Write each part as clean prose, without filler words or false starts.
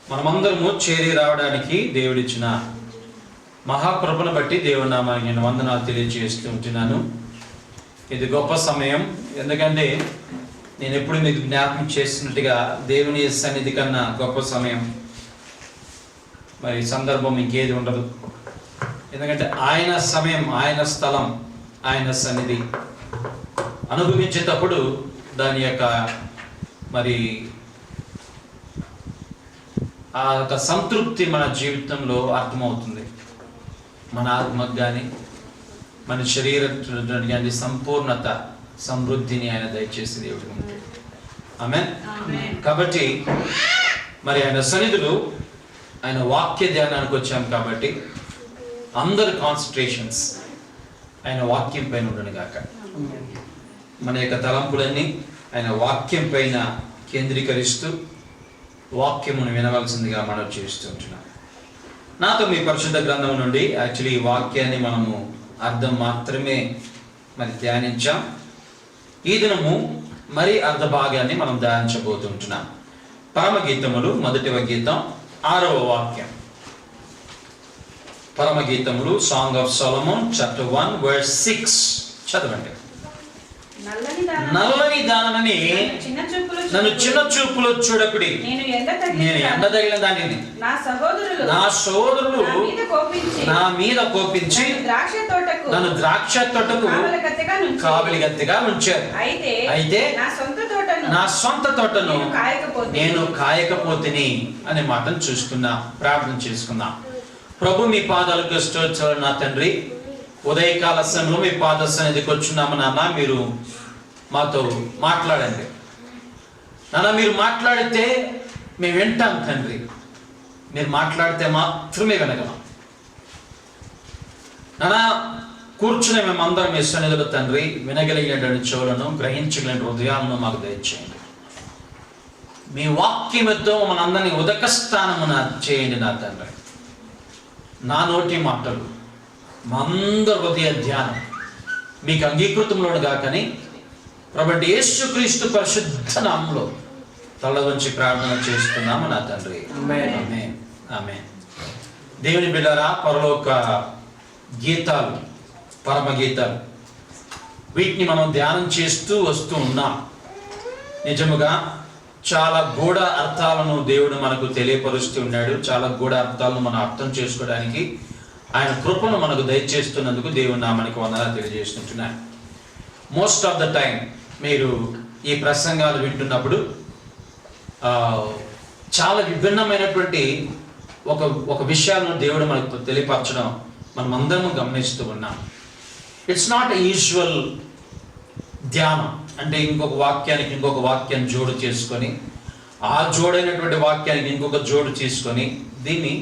మనమందరము చేరి రావడానికి దేవుడిచ్చిన మహాకృపను బట్టి దేవుని నామానికి నేను వందనాలు తెలియజేస్తూ ఉంటున్నాను. ఇది గొప్ప సమయం. ఎందుకంటే నేను ఎప్పుడు మీకు జ్ఞాపకం చేసినట్టుగా దేవుని సన్నిధి కన్నా గొప్ప సమయం మరి సందర్భం ఇంకేది ఉండదు. ఎందుకంటే ఆయన సమయం, ఆయన స్థలం, ఆయన సన్నిధి అనుభవించేటప్పుడు దాని యొక్క మరి ఆ యొక్క సంతృప్తి మన జీవితంలో అర్థమవుతుంది. మన ఆత్మకు కానీ మన శరీరానికి కానీ సంపూర్ణత, సమృద్ధిని ఆయన దయచేసి దేవుడు ఉంటాడు. ఆమేన్. కాబట్టి మరి ఆయన సన్నిధులు, ఆయన వాక్య ధ్యానానికి వచ్చాం కాబట్టి అందరి కాన్సన్ట్రేషన్స్ ఆయన వాక్యం పైన ఉండను గాక. మన యొక్క తలంపులన్నీ ఆయన వాక్యం పైన కేంద్రీకరిస్తూ వాక్యమును వినవలసిందిగా మనం చేస్తూ ఉంటున్నాం. నాతో మీ పరిశుద్ధ గ్రంథం నుండి యాక్చువల్లీ ఈ వాక్యాన్ని మనము అర్థం మాత్రమే మరి ధ్యానించాం. ఈ దినము మరి అర్ధ భాగాన్ని మనం ధ్యానించబోతుంటున్నాం. పరమగీతములు 1వ గీతం 6వ వాక్యం. పరమగీతములు సాంగ్ ఆఫ్ సొలొమన్ చాప్టర్ 1 verse 6 చదవండి. నల్లని దానని నన్ను చిన్న చూపులో చూడకుడి, నేను ఎండదగిన దానిని, నా సోదరులు నా మీద కోపించి నన్ను ద్రాక్ష తోటకు కావలిగత్తెగా ఉంచారు. అయితే నా సొంత తోటను నేను కాయకపోతిని అనే మాటను చూసుకుందాం, ప్రార్థన చేసుకుందాం. ప్రభు మీ పాదాలకు స్తోత్రాలు నా తండ్రి. ఉదయకాల సమయంలో మీ పాద సన్నిధికి వచ్చున్నాము నాన్న. మీరు మాతో మాట్లాడండి నాన్న. మీరు మాట్లాడితే మేము వింటాం తండ్రి. మీరు మాట్లాడితే మాత్రమే వినగలం నాన్న. కూర్చుని మేమందరం మీ సన్నిధిలో తండ్రి వినగలిగినటువంటి చెవులను, గ్రహించగలిగిన హృదయాలను మాకు దయచేయండి. మీ వాక్యముతో మనందరినీ ఉదక స్థానమున చేయండి నా తండ్రి. నా నోటి మాటలు, మా అందరి హృదయ ధ్యానం మీకు అంగీకృతంలోను గాకని ప్రభువైన యేసుక్రీస్తు పరిశుద్ధ నామములో తల వంచి ప్రార్థన చేస్తున్నాము నా తండ్రి. ఆమేన్. ఆమేన్. దేవుని బిడ్డలారా, పరలోక గీతాలు, పరమ గీతాలు, వీటిని మనం ధ్యానం చేస్తూ వస్తూ ఉన్నాం. నిజముగా చాలా గూఢ అర్థాలను దేవుడు మనకు తెలియపరుస్తూ ఉన్నాడు. చాలా గూఢ అర్థాలను మనం అర్థం చేసుకోవడానికి ఆయన కృపను మనకు దయచేస్తున్నందుకు దేవుని నామానికి వందనాలు తెలియజేస్తుంటున్నాను. మోస్ట్ ఆఫ్ ద టైం మీరు ఈ ప్రసంగాలు వింటున్నప్పుడు చాలా విభిన్నమైనటువంటి ఒక విషయాలను దేవుడు మనకు తెలియపరచడం మనం అందరం గమనిస్తూ ఉన్నాం. ఇట్స్ నాట్ యూజువల్ ధ్యానం. అంటే ఇంకొక వాక్యానికి ఇంకొక వాక్యం జోడు చేసుకొని, ఆ జోడైనటువంటి వాక్యానికి ఇంకొక జోడు చేసుకొని, దీన్ని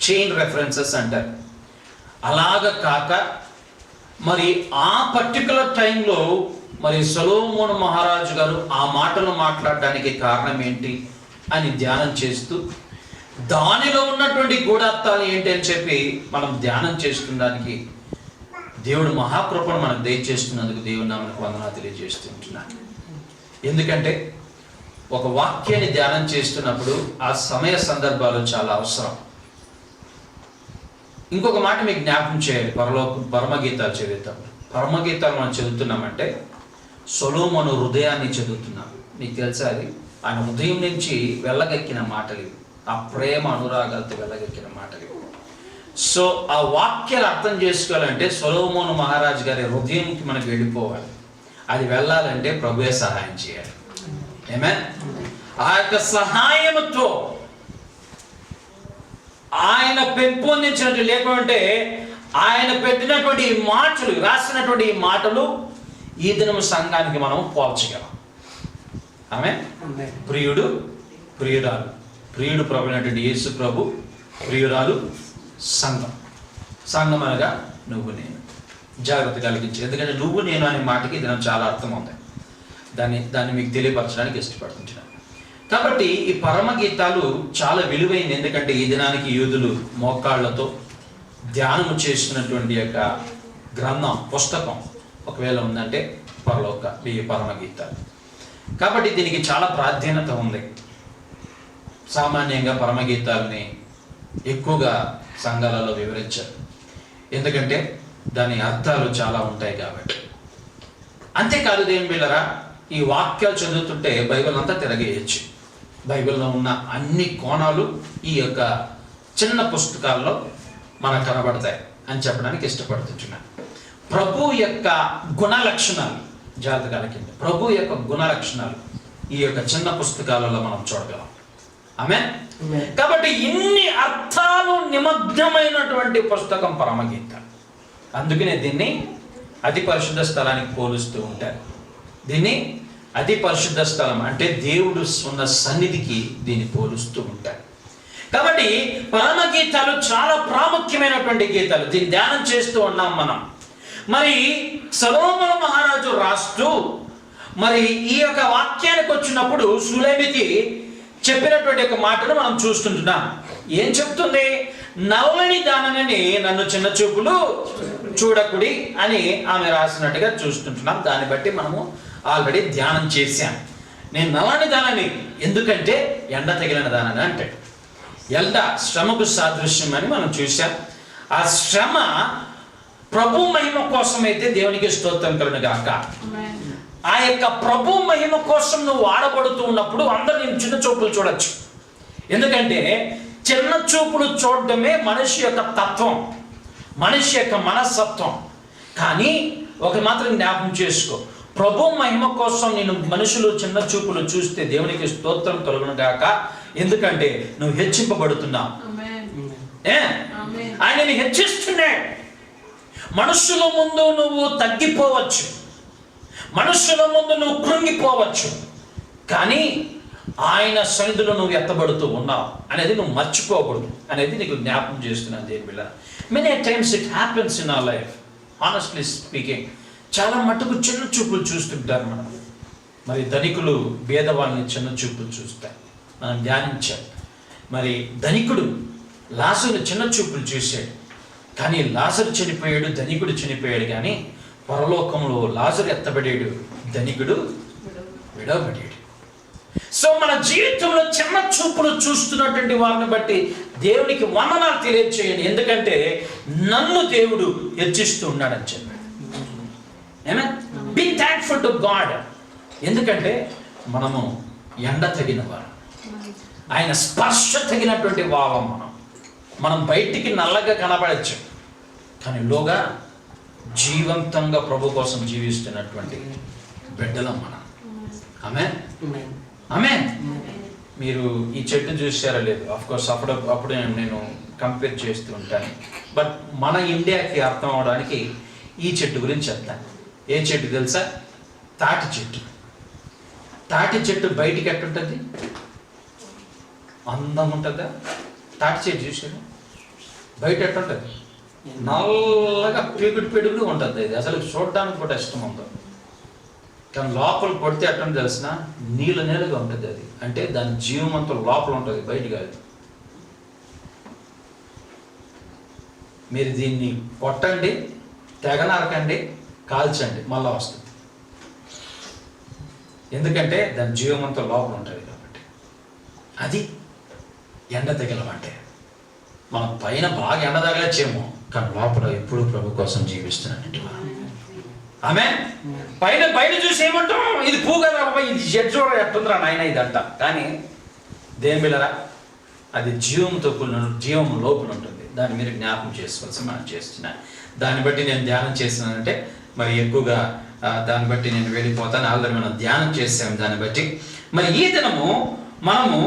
చైన్ రెఫరెన్సెస్ అంటారు. అలాగ కాక మరి ఆ పర్టికులర్ టైంలో మరి సొలొమోను మహారాజు గారు ఆ మాటలు మాట్లాడడానికి కారణం ఏంటి అని ధ్యానం చేస్తూ, దానిలో ఉన్నటువంటి గూఢార్థాలు ఏంటి అని చెప్పి మనం ధ్యానం చేసుకున్నానికి దేవుడు మహాకృపను మనకు దయచేస్తున్నందుకు దేవుని నామమునకు వందనాలు తెలియజేస్తుంటున్నాను. ఎందుకంటే ఒక వాక్యాన్ని ధ్యానం చేస్తున్నప్పుడు ఆ సమయ సందర్భాలు చాలా అవసరం. ఇంకొక మాట మీకు జ్ఞాపకం చేయాలి. పరమగీతాలు చదివేటప్పుడు, పరమగీతాలు మనం చదువుతున్నామంటే సొలొమోను హృదయాన్ని చదువుతున్నాం. మీకు తెలుసా, అది ఆయన హృదయం నుంచి వెళ్ళగక్కిన మాటలు, ఆ ప్రేమ అనురాగాలతో వెళ్ళగక్కిన మాటలు. సో ఆ వాక్యాలు అర్థం చేసుకోవాలంటే సొలొమోను మహారాజు గారి హృదయంకి మనకు వెళ్ళిపోవాలి. అది వెళ్ళాలంటే ప్రభువే సహాయం చేయాలి. ఆమేన్. ఆ యొక్క సహాయంతో ఆయన పెంపొందించినట్టు, లేకుంటే ఆయన పెట్టినటువంటి మాటలు, రాసినటువంటి మాటలు ఈ దినము సంఘానికి మనం పోల్చగలం. ఆమేన్. ప్రియుడు, ప్రియురాలు, ప్రియుడు ప్రభు అయినటువంటి యేసు ప్రభు, ప్రియురాలు సంఘం. సంఘం అనగా నువ్వు నేను. జాగ్రత్త కలిగించు. ఎందుకంటే నువ్వు నేను అనే మాటకి ఈ దినం చాలా అర్థం ఉంది. దాన్ని మీకు తెలియపరచడానికి ఇష్టపడుతున్నాను. కాబట్టి ఈ పరమగీతాలు చాలా విలువైనది. ఎందుకంటే ఈ దినానికి యూదులు మోకాళ్లతో ధ్యానము చేస్తున్నటువంటి యొక్క గ్రంథం, పుస్తకం ఒకవేళ ఉందంటే ఈ పరమగీతాలు. కాబట్టి దీనికి చాలా ప్రాధాన్యత ఉంది. సామాన్యంగా పరమగీతాలని ఎక్కువగా సంఘాలలో వివరించారు, ఎందుకంటే దాని అర్థాలు చాలా ఉంటాయి కాబట్టి. అంతేకాదు దేవుని బిడ్డలారా, ఈ వాక్యాలు చదువుతుంటే బైబిల్ అంతా తిరగేయచ్చు. బైబిల్లో ఉన్న అన్ని కోణాలు ఈ యొక్క చిన్న పుస్తకాల్లో మనకు కనబడతాయి అని చెప్పడానికి ఇష్టపడుతున్నాను. ప్రభు యొక్క గుణ లక్షణాలు, జాతకాల కింద ప్రభు యొక్క గుణ లక్షణాలు ఈ యొక్క చిన్న పుస్తకాలలో మనం చూడగలం. ఆమేన్. కాబట్టి ఇన్ని అర్థాలు నిమగ్నమైనటువంటి పుస్తకం పరమగీత. అందుకనే దీన్ని అతి పరిశుద్ధ స్థలానికి పోలుస్తూ ఉంటారు. దీన్ని అతి పరిశుద్ధ స్థలం అంటే దేవుడు ఉన్న సన్నిధికి దీన్ని పోలుస్తూ ఉంటారు. కాబట్టి పరమగీతాలు చాలా ప్రాముఖ్యమైనటువంటి గీతాలు. దీన్ని ధ్యానం చేస్తూ ఉన్నాం మనం. మరి సొలొమోను మహారాజు రాస్తూ మరి ఈ యొక్క వాక్యానికి వచ్చినప్పుడు సులేమికి చెప్పినటువంటి ఒక మాటను మనం చూస్తుంటున్నాం. ఏం చెప్తుంది? నల్లని దానని నన్ను చిన్న చూపులు చూడకుడి అని ఆమె రాసినట్టుగా చూస్తుంటున్నాం. దాన్ని బట్టి మనము ఆల్రెడీ ధ్యానం చేశాం. నేను నల్లని దానని ఎందుకంటే ఎండ తగిలిన దానని అంటాడు. ఎండ శ్రమకు సాదృశ్యం అని మనం చూసాం. ఆ శ్రమ ప్రభు మహిమ కోసమైతే దేవునికి స్తోత్రం కలుగును గాక. ఆ యొక్క ప్రభు మహిమ కోసం నువ్వు వాడబడుతూ ఉన్నప్పుడు అందరూ నేను చిన్న చూపులు చూడొచ్చు. ఎందుకంటే చిన్న చూపులు చూడడమే మనిషి యొక్క తత్వం, మనిషి యొక్క మనస్తత్వం. కానీ ఒక మాత్రం జ్ఞాపకం చేసుకో, ప్రభు మహిమ కోసం నేను మనుషులు చిన్న చూపులు చూస్తే దేవునికి స్తోత్రం కలుగును గాక. ఎందుకంటే నువ్వు హెచ్చింపబడుతున్నావు. ఆయనని హెచ్చిస్తున్నాడు. మనుషుల ముందు నువ్వు తగ్గిపోవచ్చు, మనుషుల ముందు నువ్వు కృంగిపోవచ్చు, కానీ ఆయన సన్నిధిలో నువ్వు ఎత్తబడుతూ ఉన్నావు అనేది నువ్వు మర్చిపోకూడదు అనేది నీకు జ్ఞాపకం చేస్తున్నాను దేవుని బిడ్డ. Many times it happens in our life. Honestly speaking, చాలా మటుకు చిన్న చూపులు చూస్తుంటారు మనం. మరి ధనికులు భేదవాళ్ళని చిన్న చూపులు చూస్తారు. మనం ధ్యానించాం. మరి ధనికుడు లాజరును చిన్న చూపులు చూశాడు, కానీ లాజరు చనిపోయాడు, ధనికుడు చనిపోయాడు. కానీ పరలోకంలో లాజరు ఎత్తబడాడు, ధనికుడు విడవబడాడు. సో మన జీవితంలో చిన్న చూపులు చూస్తున్నటువంటి వారిని బట్టి దేవునికి వందనాలు తెలియజేయండి. ఎందుకంటే నన్ను దేవుడు హెచ్చిస్తూ ఉన్నాడని చెప్పాడు. Be thankful to God. ఎందుకంటే మనము ఎండ తగిన వారు, ఆయన స్పర్శ తగినటువంటి వారం. మనం బయటికి నల్లగా కనబడచ్చు, కానీ లోగా జీవంతంగా ప్రభు కోసం జీవిస్తున్నటువంటి బిడ్డలం మనం. ఆమేన్, ఆమేన్. మీరు ఈ చెట్టు చూసారో లేదు? ఆఫ్కోర్స్ అప్పుడు నేను కంపేర్ చేస్తూ ఉంటాను. బట్ మన ఇండియాకి అర్థం అవడానికి ఈ చెట్టు గురించి చెప్తాను. ఏ చెట్టు తెలుసా? తాటి చెట్టు. తాటి చెట్టు బయటికి ఎట్టుంటుంది? అందం ఉంటుందా? తాటి చెట్టు చూసారు బయట ఎట్టుంటుంది? నల్లగా పిడుగుడు ఉంటుంది. ఇది అసలు చూడడానికి కూడా ఇష్టం ఉంటుంది, కానీ లోపల కొడితే ఎట్లని తెలిసిన నీళ్ళగా ఉంటుంది. అది అంటే దాని జీవం అంతా లోపల ఉంటుంది, బయట కాదు. మీరు దీన్ని కొట్టండి, తెగనరకండి, కాల్చండి, మళ్ళా వస్తుంది. ఎందుకంటే దాని జీవం అంతా లోపల ఉంటుంది కాబట్టి. అది ఎండ తగిలం అంటే మనం పైన బాగా ఎండ తగలచ్చేమో, కానీ లోపల ఎప్పుడు ప్రభు కోసం జీవిస్తున్నానంటే ఆమేన్. బయట చూసి ఏమంటాం? ఇది పూ కదా, ఇది చెట్టు చూడ ఎట్టుందిరా నాయన ఇదంట. కానీ దేని బిళ్ళరా, అది జీవం లోపల ఉంటుంది. దాన్ని మీరు జ్ఞాపకం చేసుకోవాల్సి మనం చేస్తున్నాను. దాన్ని బట్టి నేను ధ్యానం చేస్తున్నానంటే మరి ఎక్కువగా దాన్ని బట్టి నేను వెళ్ళిపోతాను. ఆల్రెడీ మనం ధ్యానం చేసాం దాన్ని బట్టి. మరి ఈ దినము మనము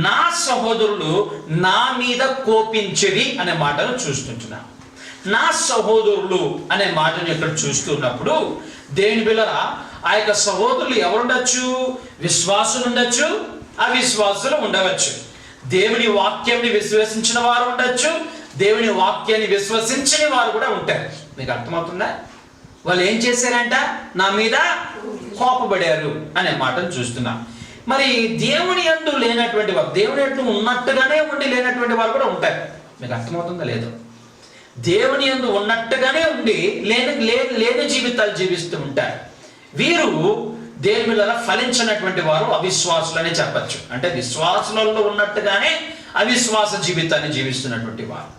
నా సహోదరులు నా మీద కోపించేది అనే మాటను చూస్తుంటున్నాం. నా సహోదరులు అనే మాటను ఇక్కడ చూస్తున్నప్పుడు దేవుని బిళ్ళరా, ఆ యొక్క సహోదరులు ఎవరుండొచ్చు? విశ్వాసులు ఉండొచ్చు, అవిశ్వాసులు ఉండవచ్చు. దేవుని వాక్యాన్ని విశ్వసించిన వారు ఉండొచ్చు, దేవుని వాక్యాన్ని విశ్వసించని వారు కూడా ఉంటారు. మీకు అర్థమవుతుందా? వాళ్ళు ఏం చేశారంట? నా మీద కోపపడారు అనే మాటను చూస్తున్నాం. మరి దేవుని యందు లేనటువంటి వారు, దేవుని యందు ఉన్నట్టుగానే ఉండి లేనటువంటి వారు కూడా ఉంటారు. మీకు అర్థమవుతుందా లేదో? దేవుని యందు ఉన్నట్టుగానే ఉండి లేని జీవితాలు జీవిస్తూ ఉంటారు. వీరు దేని మీద ఫలించినటువంటి వారు అవిశ్వాసులనే చెప్పచ్చు. అంటే విశ్వాసులలో ఉన్నట్టుగానే అవిశ్వాస జీవితాన్ని జీవిస్తున్నటువంటి వారు.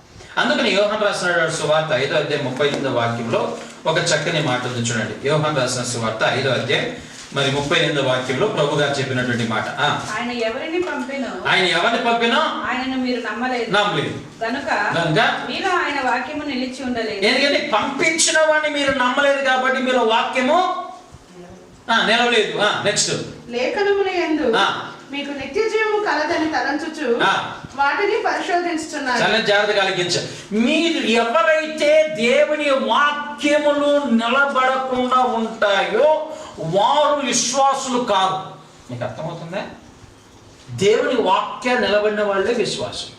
అందుకని యోహాను రాసిన సువార్త 5వ అధ్యాయం 38వ వాక్యంలో ఒక చక్కని మాట ఉంది చూడండి. యోహాను రాసిన సువార్త 5వ అధ్యాయం 38వ వాక్యంలో ప్రభు గారు చెప్పినటువంటి మాట, ఆయన ఎవరిని పంపినో ఆయనను మీరు నమ్మలేదు కనుక మీలో ఆయన వాక్యము నిలిచి ఉండలేదు. ఎందుకంటే పంపించిన వాడిని మీరు నమ్మలేదు కాబట్టి మీరు వాక్యము నిలవలేదు. నెక్స్ట్, లేఖనముల యందు మీకు నిత్య జీవము కలదని తలంచుచు వాటిని పరిశోధించుతున్నారు. చాలా జాగ్రత్త కలిగించారు. మీరు ఎవరైతే దేవుని వాక్యములు నిలబడకుండా ఉంటాయో వారు విశ్వాసులు కాదు. మీకు అర్థమవుతుందా? దేవుని వాక్య నిలబడిన వాళ్ళే విశ్వాసులు.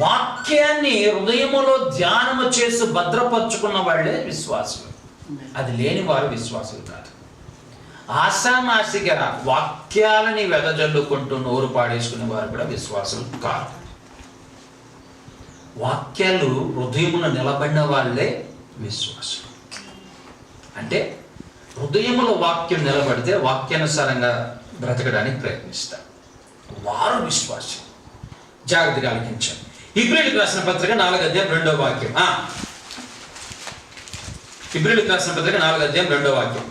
వాక్యాన్ని హృదయములో ధ్యానము చేసి భద్రపరుచుకున్న వాళ్ళే విశ్వాసులు. అది లేని వారు విశ్వాసులు కాదు. ఆసామాసిగా వాక్యాలని వెదజల్లుకుంటూ నోరు పాడేసుకునే వారు కూడా విశ్వాసులు కాదు. వాక్యాలు హృదయమున నిలబడిన వాళ్ళే విశ్వాసులు. అంటే హృదయములో వాక్యం నిలబడితే వాక్యానుసారంగా బ్రతకడానికి ప్రయత్నిస్తారు, వారు విశ్వాసులు. జాగ్రత్తగా ఆలకించారు. హెబ్రీయులకు రాసిన పత్రిక 4వ అధ్యాయం 2వ వాక్యం. హెబ్రీయులకు రాసిన పత్రిక 4వ అధ్యాయం 2వ వాక్యం.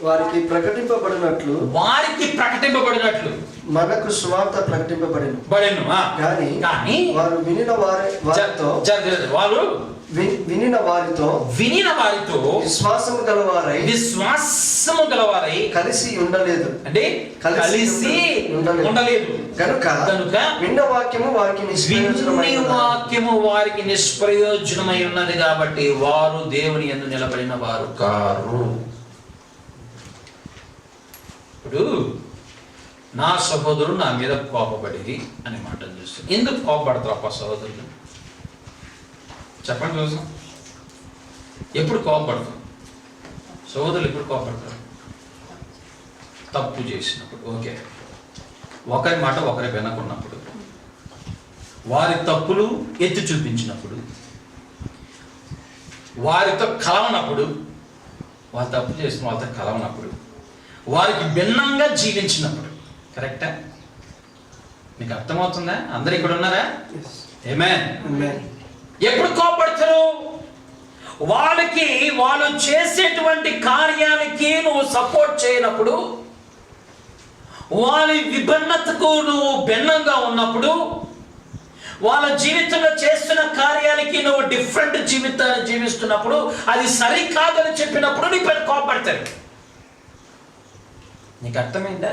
వారికి ప్రకటింపబడినట్లు మనకు సువార్త ప్రకటింపబడెను. కానీ వారు వినిన వారితో విశ్వాసము గలవారై కలిసి ఉండలేదు. అంటే కలిసి ఉండలేదు కనుక విన్న వాక్యము వారికి నిష్ప్రయోజనమై ఉన్నది కాబట్టి వారు దేవుని యందు నిలబడిన వారు కారు. ఇప్పుడు నా సహోదరుడు నా మీద కోపపడేది అనే మాట చూస్తాను. ఎందుకు కోపపడతారు అప్ప సహోదరుడు? చెప్పండి చూసాం. ఎప్పుడు కోపపడతాం సహోదరులు? ఎప్పుడు కోపపడతారు? తప్పు చేసినప్పుడు. ఓకే, ఒకరి మాట ఒకరి వినకున్నప్పుడు, వారి తప్పులు ఎత్తి చూపించినప్పుడు, వారితో కలవనప్పుడు, వారు తప్పు చేసిన వాళ్ళతో కలవనప్పుడు, వారికి భిన్నంగా జీవించినప్పుడు. కరెక్టా? మీకు అర్థమవుతుందా? అందరు ఇక్కడ ఉన్నారా? ఆమేన్. ఎప్పుడు కోపడతారు? వాళ్ళు చేసేటువంటి కార్యాలకి నువ్వు సపోర్ట్ చేయనప్పుడు, వాళ్ళ విభిన్నతకు నువ్వు భిన్నంగా ఉన్నప్పుడు, వాళ్ళ జీవితంలో చేస్తున్న కార్యాలకి నువ్వు డిఫరెంట్ జీవితాన్ని జీవిస్తున్నప్పుడు, అది సరికాదని చెప్పినప్పుడు నీ పైన కోపడతారు. నీకు అర్థమైందా?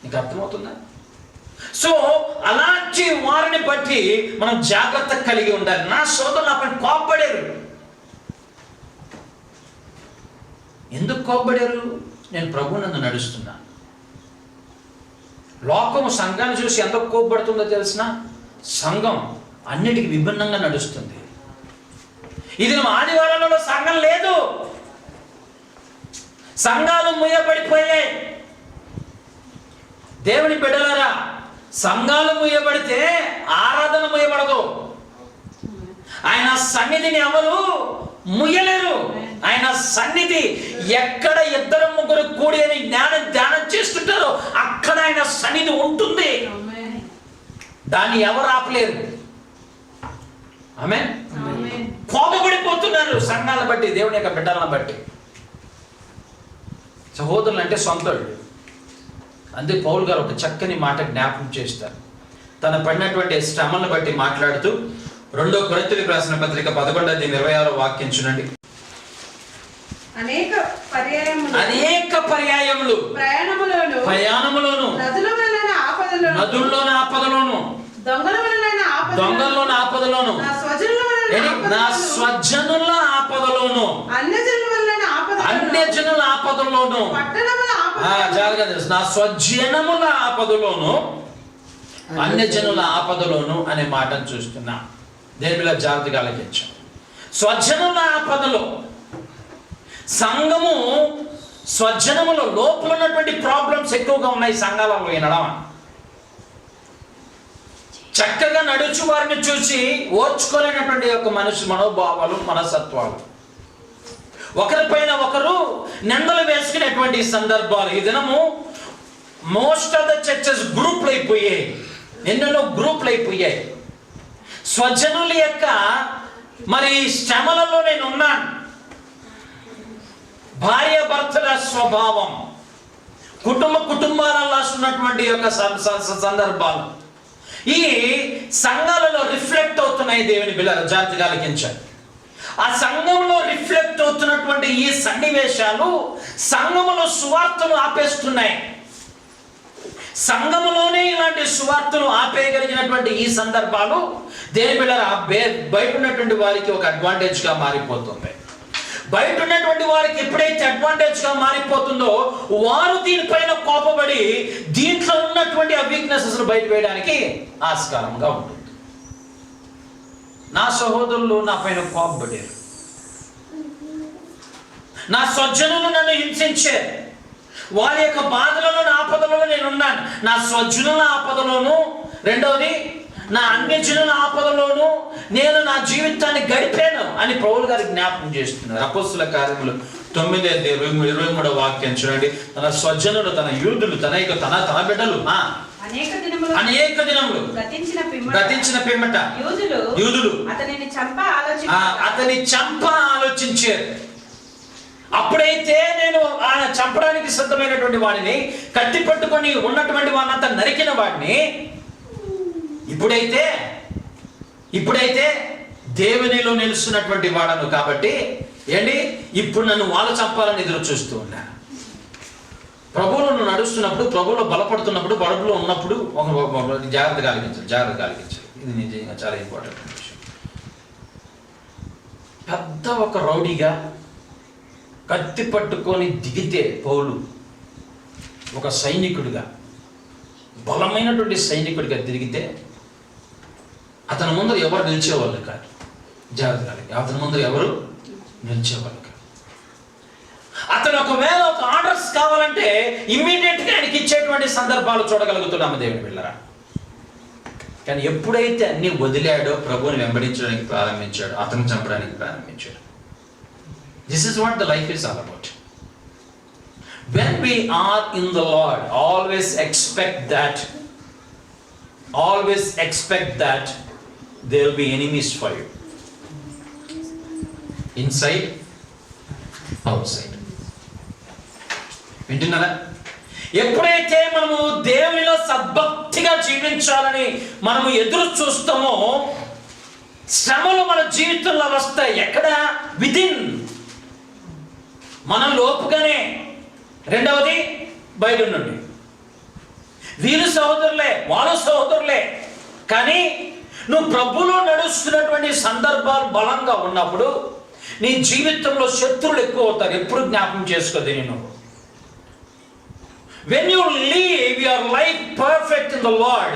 నీకు అర్థమవుతుందా? సో అలాంటి వారిని బట్టి మనం జాగ్రత్త కలిగి ఉండాలి. నా సోదరులు నా పైన కోపపడారు. ఎందుకు కోపపడారు? నేను ప్రభు నందు నడుస్తున్నా. లోకము సంఘాన్ని చూసి ఎంత కోపపడుతుందో తెలిసిన? సంఘం అన్నిటికీ విభిన్నంగా నడుస్తుంది. ఇది ఆదివారంలో సంఘం లేదు. సంఘాలు ముయ్యబడిపోయాయి. దేవుని బిడ్డలారా, సంఘాలు ముయ్యబడితే ఆరాధన ముయ్యబడదు. ఆయన సన్నిధిని ఎవరు ముయ్యలేరు. ఆయన సన్నిధి ఎక్కడ 2-3 కూడి అని ధ్యానం చేస్తుంటారో అక్కడ ఆయన సన్నిధి ఉంటుంది. దాన్ని ఎవరు ఆపలేరు. ఆమేన్. కోపపడిపోతున్నారు సంఘాలను బట్టి, దేవుని యొక్క బిడ్డలను బట్టి. సహోదరులు అంటే సొంతలు. అందుకే పౌలు గారు ఒక చక్కని మాట జ్ఞాపకం చేస్తారు. తన పడినటువంటి శ్రమలను బట్టి మాట్లాడుతూ 2 కొరింథీయులకు రాసిన పత్రిక 11వ అధ్యాయం 26వ వాక్యం చూడండి. అనేక పర్యాయములు ప్రయాణములోను నదుల్లోని ఆపదలోను దొంగల్లోని ఆపదలోను నా స్వజనుల ఆపదలోను అన్యజనుల ఆపదలోను నా స్వజనముల ఆపదలోను అన్యజనుల ఆపదలోను అనే మాటను చూస్తున్నా. దేని మీద జాగ్రత్తగా ఆలకించాం. స్వజనుల ఆపదలో సంఘము, స్వజనములో లోపల ఉన్నటువంటి ప్రాబ్లమ్స్ ఎక్కువగా ఉన్నాయి సంఘాలలో. వినడం చక్కగా నడుచు వారిని చూసి ఓర్చుకోలేనటువంటి యొక్క మనసు మనోభావాలు, మనస్తత్వాలు. ఒకరిపైన ఒకరు నిందలు వేసుకునేటువంటి సందర్భాలు. ఈ దినము మోస్ట్ ఆఫ్ ద చర్చెస్ గ్రూప్లు అయిపోయాయి, ఎన్నెన్నో గ్రూప్లు అయిపోయాయి. స్వజనుల యొక్క మరి శ్రమలలో నేను ఉన్నాను. భార్య భర్తల స్వభావం, కుటుంబాలలో ఉన్నటువంటి యొక్క సందర్భాలు ఈ సంఘాలలో రిఫ్లెక్ట్ అవుతున్నాయి. దేవుని బిడ్డలారా జాగ్రత్తగా ఆలకించండి. ఆ సంఘంలో రిఫ్లెక్ట్ అవుతున్నటువంటి ఈ సన్నివేశాలు సంఘములో సువార్తను ఆపేస్తున్నాయి. సంఘములోనే ఇలాంటి సువార్తను ఆపేయగలిగినటువంటి ఈ సందర్భాలు దేవుని బిడ్డలారా బయట ఉన్నటువంటి వారికి ఒక అడ్వాంటేజ్గా మారిపోతుంది. బయట ఉన్నటువంటి వారికి ఎప్పుడైతే అడ్వాంటేజ్గా మారిపోతుందో వారు దీనిపైన కోపపడి దీంట్లో ఉన్నటువంటి ఆ వీక్నెసెస్ బయట వేయడానికి ఆస్కారంగా ఉంటుంది. నా సహోదరులు నా పైన కోపపడారు, నా స్వజనులు నన్ను హింసించారు, వారి యొక్క బాధలలో ఆపదలలో నేనున్నాను. నా స్వజనుల ఆపదలోను, రెండవది నా అన్యజనుల ఆపదలోను నేను నా జీవితాన్ని గడిపాను అని పౌలు గారు జ్ఞాపకం చేస్తున్నారు. అపోస్తుల కార్యములు 9:23 వాక్యం చూడండి. తన స్వజనులు, తన యూదులు, తన బిడ్డలు అనేక దినములు గతించిన పిమ్మట యూదులు అతని చంప ఆలోచించారు. అప్పుడైతే నేను ఆయన చంపడానికి సిద్ధమైనటువంటి వాడిని, కత్తి పట్టుకొని ఉన్నటువంటి వాడినంతా నరికిన వాడిని, ఇప్పుడైతే దేవునిలో నిలుస్తున్నటువంటి వాడను కాబట్టి ఇప్పుడు నన్ను వాళ్ళు చంపాలని ఎదురు చూస్తూ ఉన్నా. ప్రభువులో నువ్వు నడుస్తున్నప్పుడు, ప్రభువులో బలపడుతున్నప్పుడు, బడుపులో ఉన్నప్పుడు జాగ్రత్త కలిగించాలి. ఇది నిజంగా చాలా ఇంపార్టెంట్ విషయం. పెద్ద ఒక రౌడీగా కత్తి పట్టుకొని దిగితే పౌలు ఒక సైనికుడిగా, బలమైనటువంటి సైనికుడిగా తిరిగితే అతని ముందర ఎవరు నిలిచేవాళ్ళు కాదు. జాగ్రత్త, అతని ముందర ఎవరు నిలిచేవాళ్ళు కాదు. అతను ఒకవేళ ఒక ఆర్డర్స్ కావాలంటే ఇమ్మీడియట్గా ఆయనకి ఇచ్చేటువంటి సందర్భాలు చూడగలుగుతున్నాము దేవుని బిడ్డలారా. కానీ ఎప్పుడైతే అన్ని వదిలాడో, ప్రభువుని వెంబడించడానికి ప్రారంభించాడు, అతను చంపడానికి ప్రారంభించాడు. This is what the life is all about. When we are in the Lord, always expect that there will be enemies for you, inside, outside. వింటున్నారా? ఎప్పుడైతే మనము దేవునిలో సద్భక్తిగా జీవించాలని మనము ఎదురు చూస్తామో శ్రమలు మన జీవితంలో వస్తాయి. ఎక్కడ? విదిన్, మన లోపుగానే. రెండవది బయట నుండి. వీళ్ళు సహోదరులే, వాళ్ళు సహోదరులే, కానీ నువ్వు ప్రభువులో నడుస్తున్నటువంటి సందర్భాలు బలంగా ఉన్నప్పుడు నీ జీవితంలో శత్రువులు ఎక్కువ అవుతారు. ఎప్పుడు జ్ఞాపకం చేసుకోదు నేను. When you live your life perfect in the Lord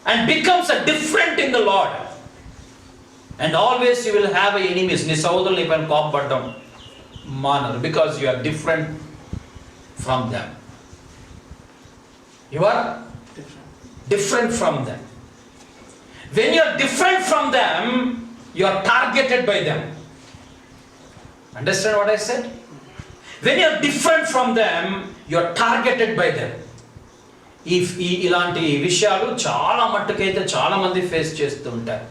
and becomes a different in the Lord, and always you will have enemies. నీ సహోదరులు నీ పైన కోపపడడం మానరు, because you are different from them. You are different from them. When you are different from them, you are targeted by them. Understand what I said? When you are different from them, you are targeted by them. ఇలాంటి విషయాలు చాలా మట్టుకైతే చాలా మంది face చేస్తూ ఉంటారు.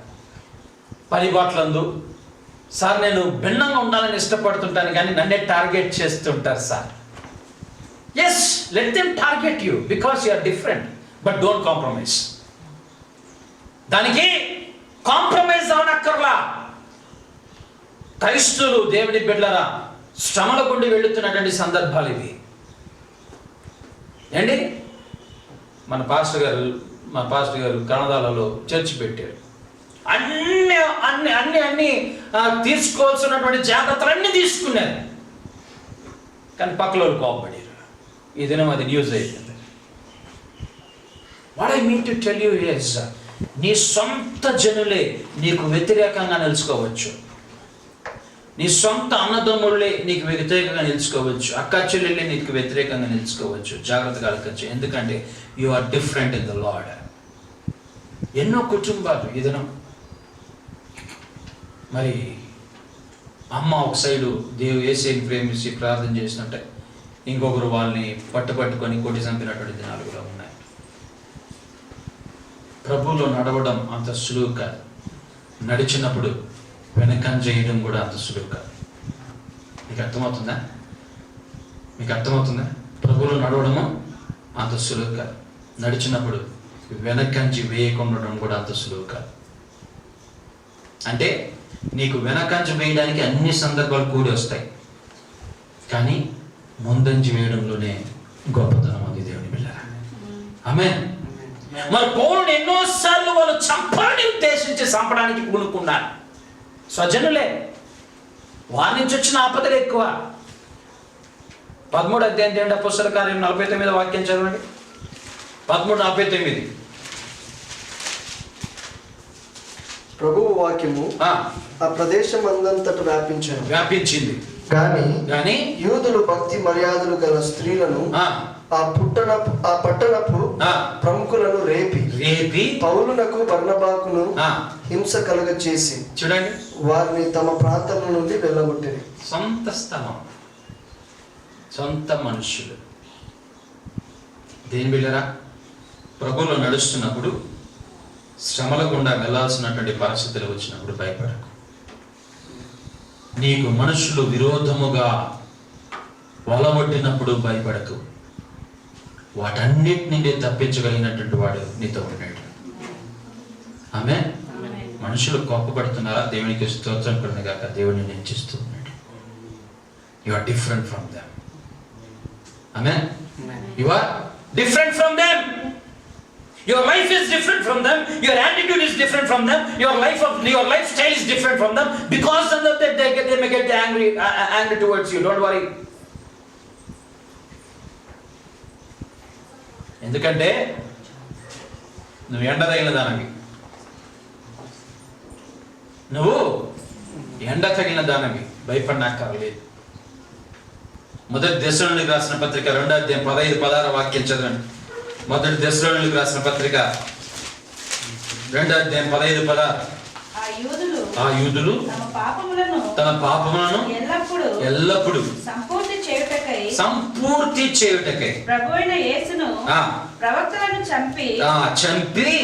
పరిబాట్లందు sir నేను భిన్నంగా ఉండాలని ఇష్టపడుతుంటాను కానీ నన్నే టార్గెట్ చేస్తుంటారు sir. Yes, let them target you because you are different, but don't compromise. దానికి కాంప్రమైజ్ అవనక్కర్లా. క్రైస్తవులు దేవుని బిడ్డలారా శ్రమల గుండి వెళుతున్నటువంటి సందర్భాలు ఇవి. మా పాస్టర్ గారు కన్నడాలలో చర్చ్ పెట్టాడు. అన్ని తీసుకోవాల్సినటువంటి జాగ్రత్తలు అన్నీ తీసుకున్నారు, కానీ పక్కలో కోపపడారు. ఈ దినం అది న్యూస్ అయిపోయింది. What I mean to tell you is, నీ సొంత జనులే నీకు వ్యతిరేకంగా నిలుచుకోవచ్చు, నీ సొంత అన్నదమ్ముళ్ళే నీకు వ్యతిరేకంగా నిలుచుకోవచ్చు, అక్క చెల్లెళ్ళే నీకు వ్యతిరేకంగా నిలుచుకోవచ్చు. జాగ్రత్తగా ఆలోచించు, ఎందుకంటే you are different in the Lord. ఎన్నో కుటుంబాలు ఈ దినం మరి అమ్మ ఒక సైడు యేసుని ప్రేమించి ప్రార్థన చేసినట్టే, ఇంకొకరు వాళ్ళని పట్టుకొని కొట్టి చంపినటువంటి దినాలు కూడా ఉన్నాయి. ప్రభువులో నడవడం అంత సులువు కాదు. నడిచినప్పుడు వెనకంజ చేయడం కూడా అంత సులువు కాదు. మీకు అర్థమవుతుందా? ప్రభువులో నడవడము అంత సులువు కాదు. నడిచినప్పుడు వెనకంజి వేయకుండా ఉండడం కూడా అంత సులువు కాదు. అంటే నీకు వెనకంజి వేయడానికి అన్ని సందర్భాలు కూడి వస్తాయి, కానీ ముందంజి వేయడంలోనే గొప్పతనం ఉంది దేవుని బిడ్డలారా. ఆమేన్. మరి పౌలుని ఎన్నోసార్లు వాళ్ళు చంపాలని ఉద్దేశించి చంపడానికి పూనుకున్నారు. స్వజనులే, వారి నుంచి వచ్చిన ఆపదలు ఎక్కువ. 13వ అధ్యాయం అపోస్తలుల కార్యం 49వ వాక్యం చదవండి. 13:49. ప్రభువు వాక్యము ఆ ప్రదేశం అందంతట వ్యాపించింది. కానీ యూదులు భక్తి మర్యాదలు గల స్త్రీలను ఆ పట్టణపు ప్రముఖులను రేపి పౌలునకు బర్నబాకును హింస కలుగ చేసి, చూడండి, వారిని తమ ప్రాంతం నుండి వెళ్ళగొట్టింది. సొంత స్థలం, సొంత మనుషులు. దేని బిళ్ళరా, ప్రభువులో నడుస్తున్నప్పుడు శ్రమల గుండా వెళ్లాల్సినటువంటి పరిస్థితులు వచ్చినప్పుడు భయపడకు. నీకు మనుషులు విరోధముగా వలవట్టినప్పుడు భయపడకు. వాటన్నిటి నుండి తప్పించగలిగినటువంటి వాడు నీతో ఉన్నాడు. ఆమేన్. మనుషులు కోపపడుతున్నారా? దేవునికి స్తోత్రం కలుగును గాక. దేవుని నిందిస్తూ ఉన్నాడు. You are different from them. ఆమేన్. You are different from them. Your life is different from them. Your attitude is different from them. Your lifestyle is different from them. Because of that, they may get angry towards you. Don't worry. ఎందుకంటే నువ్వు ఎండ తగిలిన దానివి. భయపడినాక్కర్లేదు. మొదటి దశలోనికి రాసిన పత్రిక 2వ అధ్యాయం 15-16 వాక్యం చదవండి. మొదటి దశలోనికి రాసిన పత్రిక 2వ అధ్యాయం 15-16. ఆ యూదులు తమ పాపములను ఎల్లప్పుడూ సంపూర్తి చేయుటకై ప్రభువైన యేసును ప్రవక్తలను చంపి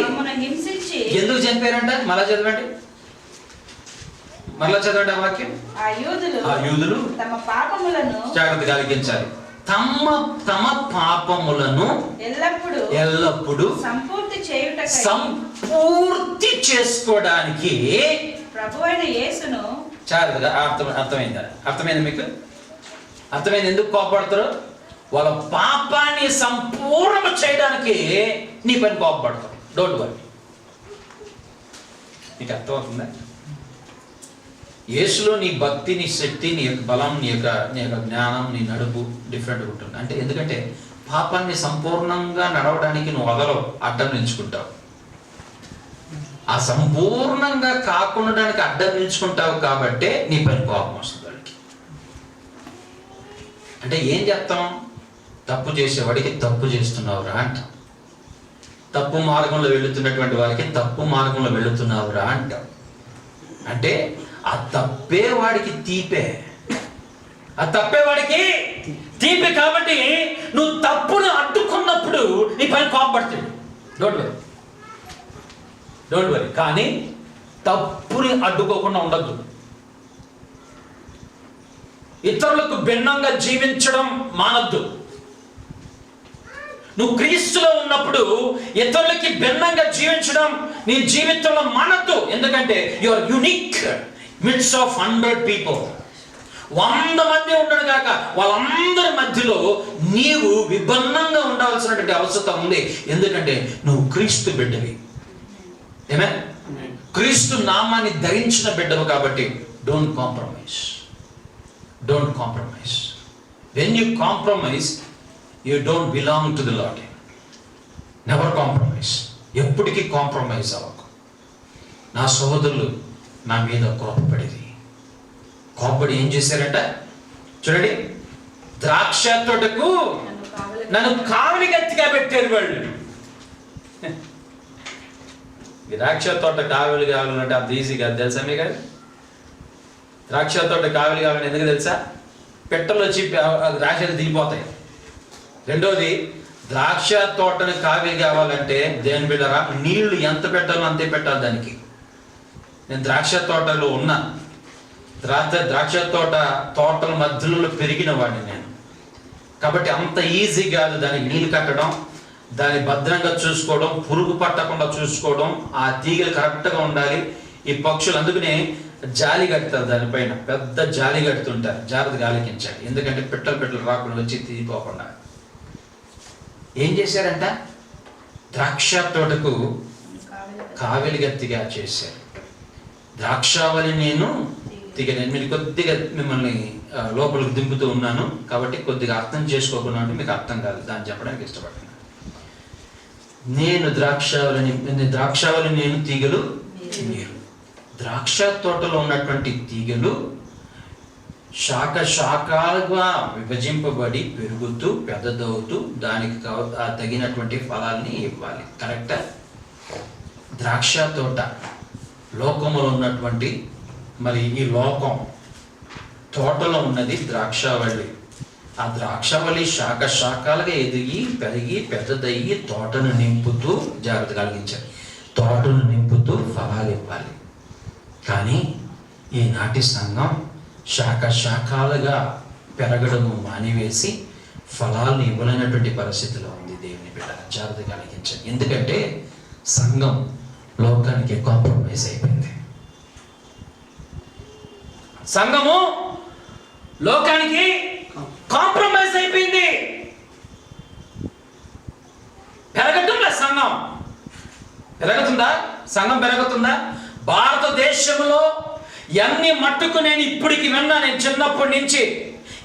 మమ్మను హింసించి. ఎందుకు చంపారంట? మరలా చదవండి ఆ వాక్యం. ఆ యూదులు తమ పాపములను, జాగ్రత్త కలిగించాలి, తమ పాపములను ఎల్లప్పుడూ సంపూర్తి చేసుకోవడానికి ప్రభువైన యేసును. జాగ్రత్తగా అర్థమైంది మీకు? అర్థమైంది ఎందుకు కోపడతారు? వాళ్ళ పాపాన్ని సంపూర్ణ చేయడానికి నీ పని కోపపడతారు. Don't worry. నీకు అర్థమవుతుందా? యేసులో నీ భక్తి, నీ శక్తి, నీ యొక్క బలం, నీ యొక్క జ్ఞానం, నీ నడుపు డిఫరెంట్గా ఉంటుంది. అంటే ఎందుకంటే పాపాన్ని సంపూర్ణంగా నడవడానికి నువ్వు వదలవు, అడ్డం నిలుచుకుంటావు. ఆ సంపూర్ణంగా కాకుండా అడ్డం నిలుచుకుంటావు కాబట్టే నీ పని కోపం వస్తుంది వాళ్ళకి. అంటే ఏం చెప్తాం? తప్పు చేసేవాడికి తప్పు చేస్తున్నావురా అంటాం. తప్పు మార్గంలో వెళుతున్నటువంటి వారికి తప్పు మార్గంలో వెళుతున్నావురా అంటాం. అంటే ఆ తప్పేవాడికి తీపే. కాబట్టి నువ్వు తప్పును అడ్డుకున్నప్పుడు నీ పైన కోపపడుతుంది. Don't worry. కానీ తప్పుని అడ్డుకోకుండా ఉండద్దు. ఇతరులకు భిన్నంగా జీవించడం మానద్దు. నువ్వు క్రీస్తులో ఉన్నప్పుడు ఇతరులకి భిన్నంగా జీవించడం నీ జీవితంలో మానద్దు. ఎందుకంటే you are unique midst of 100 people. 100 మంది ఉండడు కాక వాళ్ళందరి మధ్యలో నీవు విభిన్నంగా ఉండాల్సినటువంటి అవసరం ఉంది. ఎందుకంటే నువ్వు క్రీస్తు బిడ్డవి. ఆమేన్. క్రీస్తు నామాన్ని ధరించిన బిడ్డవు కాబట్టి don't compromise. When you compromise, you don't belong to the Lord. Never compromise. ఎప్పటికీ కాంప్రమైజ్ అవ్వకు. నా సహోదరులు నా మీద కోపపడి ఏం చేశారంట చూడండి, ద్రాక్ష తోటకు నన్ను కావలి గట్టిగా పెట్టారు వాళ్ళు. ద్రాక్ష తోట కావలి కావాలంటే అంత ఈజీ కాదు తెలుసా మీకు? ద్రాక్ష తోట కావాలి కావాలని ఎందుకు తెలుసా? పెట్టలు వచ్చి ద్రాక్షలు దిగిపోతాయి. రెండోది, ద్రాక్ష తోటను కావిలి కావాలంటే దేని బిడ్డరా, నీళ్లు ఎంత పెట్టాలో అంతే పెట్టాలి దానికి. నేను ద్రాక్ష తోటలో ఉన్నా, ద్రాక్ష తోటల మధ్యలో పెరిగిన వాడిని నేను. కాబట్టి అంత ఈజీ కాదు దానికి నీళ్ళు కట్టడం, దాన్ని భద్రంగా చూసుకోవడం, పురుగు పట్టకుండా చూసుకోవడం, ఆ తీగలు కరెక్ట్గా ఉండాలి. ఈ పక్షులు అందుకనే జాలి కడతారు, దానిపైన పెద్ద జాలి కడుతుంటారు, జాగ్రత్తగా ఆలకించాలి. ఎందుకంటే పిట్టలు రాకుండా వచ్చి తీసుకోకుండా. ఏం చేశారంట? ద్రాక్ష తోటకు కావిలి గత్తిగా చేశారు. ద్రాక్షావళి నేను నేను కొద్దిగా మిమ్మల్ని లోపలికి దింపుతూ ఉన్నాను కాబట్టి కొద్దిగా అర్థం చేసుకోకుండా ఉంటే మీకు అర్థం కాదు, దాన్ని చెప్పడానికి ఇష్టపడుతున్నాను. నేను ద్రాక్షావళి నేను, తీగలు మీరు. ద్రాక్ష తోటలో ఉన్నటువంటి తీగలు శాఖలుగా విభజింపబడి పెరుగుతూ పెద్దదవుతూ దానికి తగినటువంటి ఫలాల్ని ఇవ్వాలి. కరెక్టా? ద్రాక్ష తోట లోకములో ఉన్నటువంటి, మరి ఈ లోకం తోటలో ఉన్నది ద్రాక్షావళి. ఆ ద్రాక్షావళి శాఖలుగా ఎదిగి పెరిగి పెద్దదయ్యి తోటను నింపుతూ, జాగ్రత్త కలిగించాలి, తోటను నింపుతూ ఫలాలు ఇవ్వాలి. కానీ ఈనాటి సంఘం శాఖలుగా పెరగడము మానివేసి ఫలాలను ఇవ్వలేనటువంటి పరిస్థితిలో ఉంది. దేవుని బిడ్డ జాగ్రత్త కలిగించాలి. ఎందుకంటే సంఘం లోకానికి కాంప్రమైజ్ అయిపోయింది. సంఘము లోకానికి కాంప్రమైజ్ అయిపోయింది. పెరగటుందా సంఘం? పెరుగుతుందా సంఘం? పెరుగుతుందా? భారతదేశంలో ఎన్ని మట్టుకు నేను ఇప్పటికి విన్నా, నేను చిన్నప్పటి నుంచి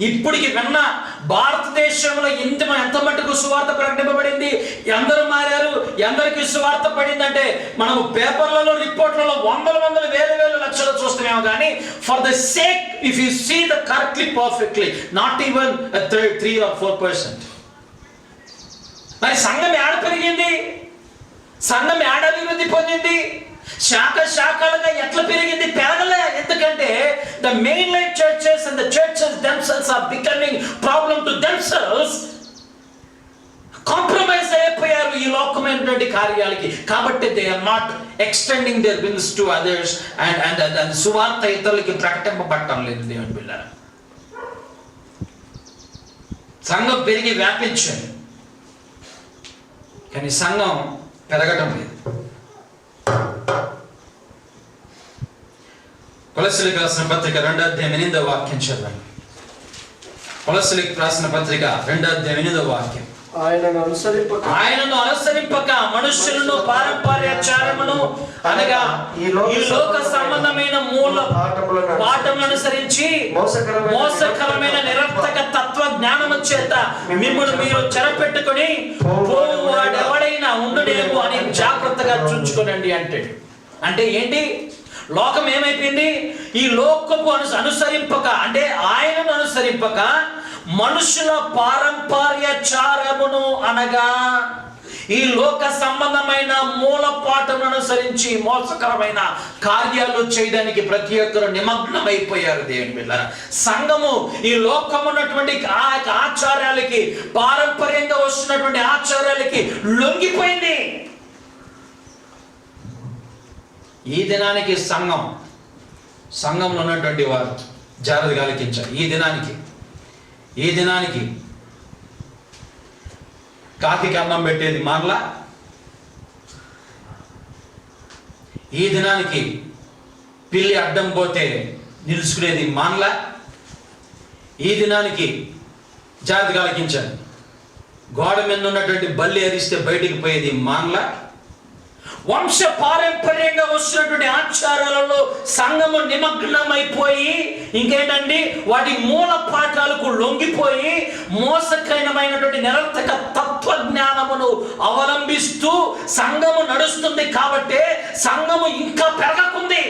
ఇప్పటికి విన్నా, భారతదేశంలో ఎంత మట్టుకు సువార్త ప్రకటింపబడింది, ఎందరు మారారు, ఎందరికి సువార్త పడిందంటే మనం పేపర్లలో రిపోర్ట్లలో వందలు వేలు లక్షలు చూస్తున్నాము. కానీ for the sake if you see the correctly perfectly not even 3 or 4%. మరి సంఘం ఏడ పెరిగింది? సంఘం ఏడ అభివృద్ధి పొందింది? శాఖలుగా ఎట్లా పెరిగింది? పెరగలే. ఎందుకంటే the mainline churches and the churches themselves are becoming problem to themselves. Compromise అయిపోయారు ఈ లోకమైనటువంటి కార్యాలకి. కాబట్టి they are not extending their wings to others and సువార్త ఇతరులకి ప్రకటింపబడటం లేదు. దేవుని బిడ్డలారా, సంఘం పెరిగి వ్యాపించింది కానీ సంఘం పెరగటం లేదు. కొలస్సీలకు రాసిన పత్రిక 2వ అధ్యాయం 8వ వాక్యం చదవండి. కొలస్సీలకు రాసిన పత్రిక 2వ అధ్యాయం 8వ వాక్యం. ఆయనను అనుసరింపక మనుష్యులను పారంపర్యాచారమును అనగా ఈ లోక సంబంధమైన మూల పాఠములను అనుసరించి మోసకరమైన నిరర్థక తత్వ జ్ఞానము చేత మిమ్మల్ని మీరు చెరపెట్టుకొని వాడెవడైనా ఉండునేమో అని జాగ్రత్తగా చూచుకోనండి అంటే ఏంటి? లోకం ఏమైపోయింది? ఈ లోకపు అనుసరింపక, అంటే ఆయనను అనుసరింపక మనుషుల పారంపర్యాచారమును అనగా ఈ లోక సంబంధమైన మూలపాటను అనుసరించి మోసకరమైన కార్యాలు చేయడానికి ప్రతి ఒక్కరు నిమగ్నమైపోయారు. దేవుని బిడ్డలారా, సంఘము ఈ లోకం ఉన్నటువంటి ఆచారాలకి, పారంపర్యంగా వస్తున్నటువంటి ఆచారాలకి లొంగిపోయింది. ఈ దినానికి సంఘంలో ఉన్నటువంటి వారు జాగ్రత్తగా ఆలకించారు. ఈ దినానికి కాకికి అన్నం పెట్టేది మానలా, ఈ దినానికి పిల్లి అడ్డం పోతే నిలుచుకునేది మానలా, ఈ దినానికి జాగ్రత్తగా ఆలకించారు, గోడ మీద ఉన్నటువంటి బల్లి అరిస్తే బయటికి పోయేది మానలా. వంశ పారంపర్యంగా వస్తున్నటువంటి ఆచారాలలో సంఘము నిమగ్నమైపోయి ఇంకేంటండి వాటి మూల పాఠాలకు లొంగిపోయి మోసకరమైనటువంటి నిరర్థక తత్వజ్ఞానమును అవలంబిస్తూ సంఘము నడుస్తుంది. కాబట్టి సంఘము ఇంకా పెరగకుంది.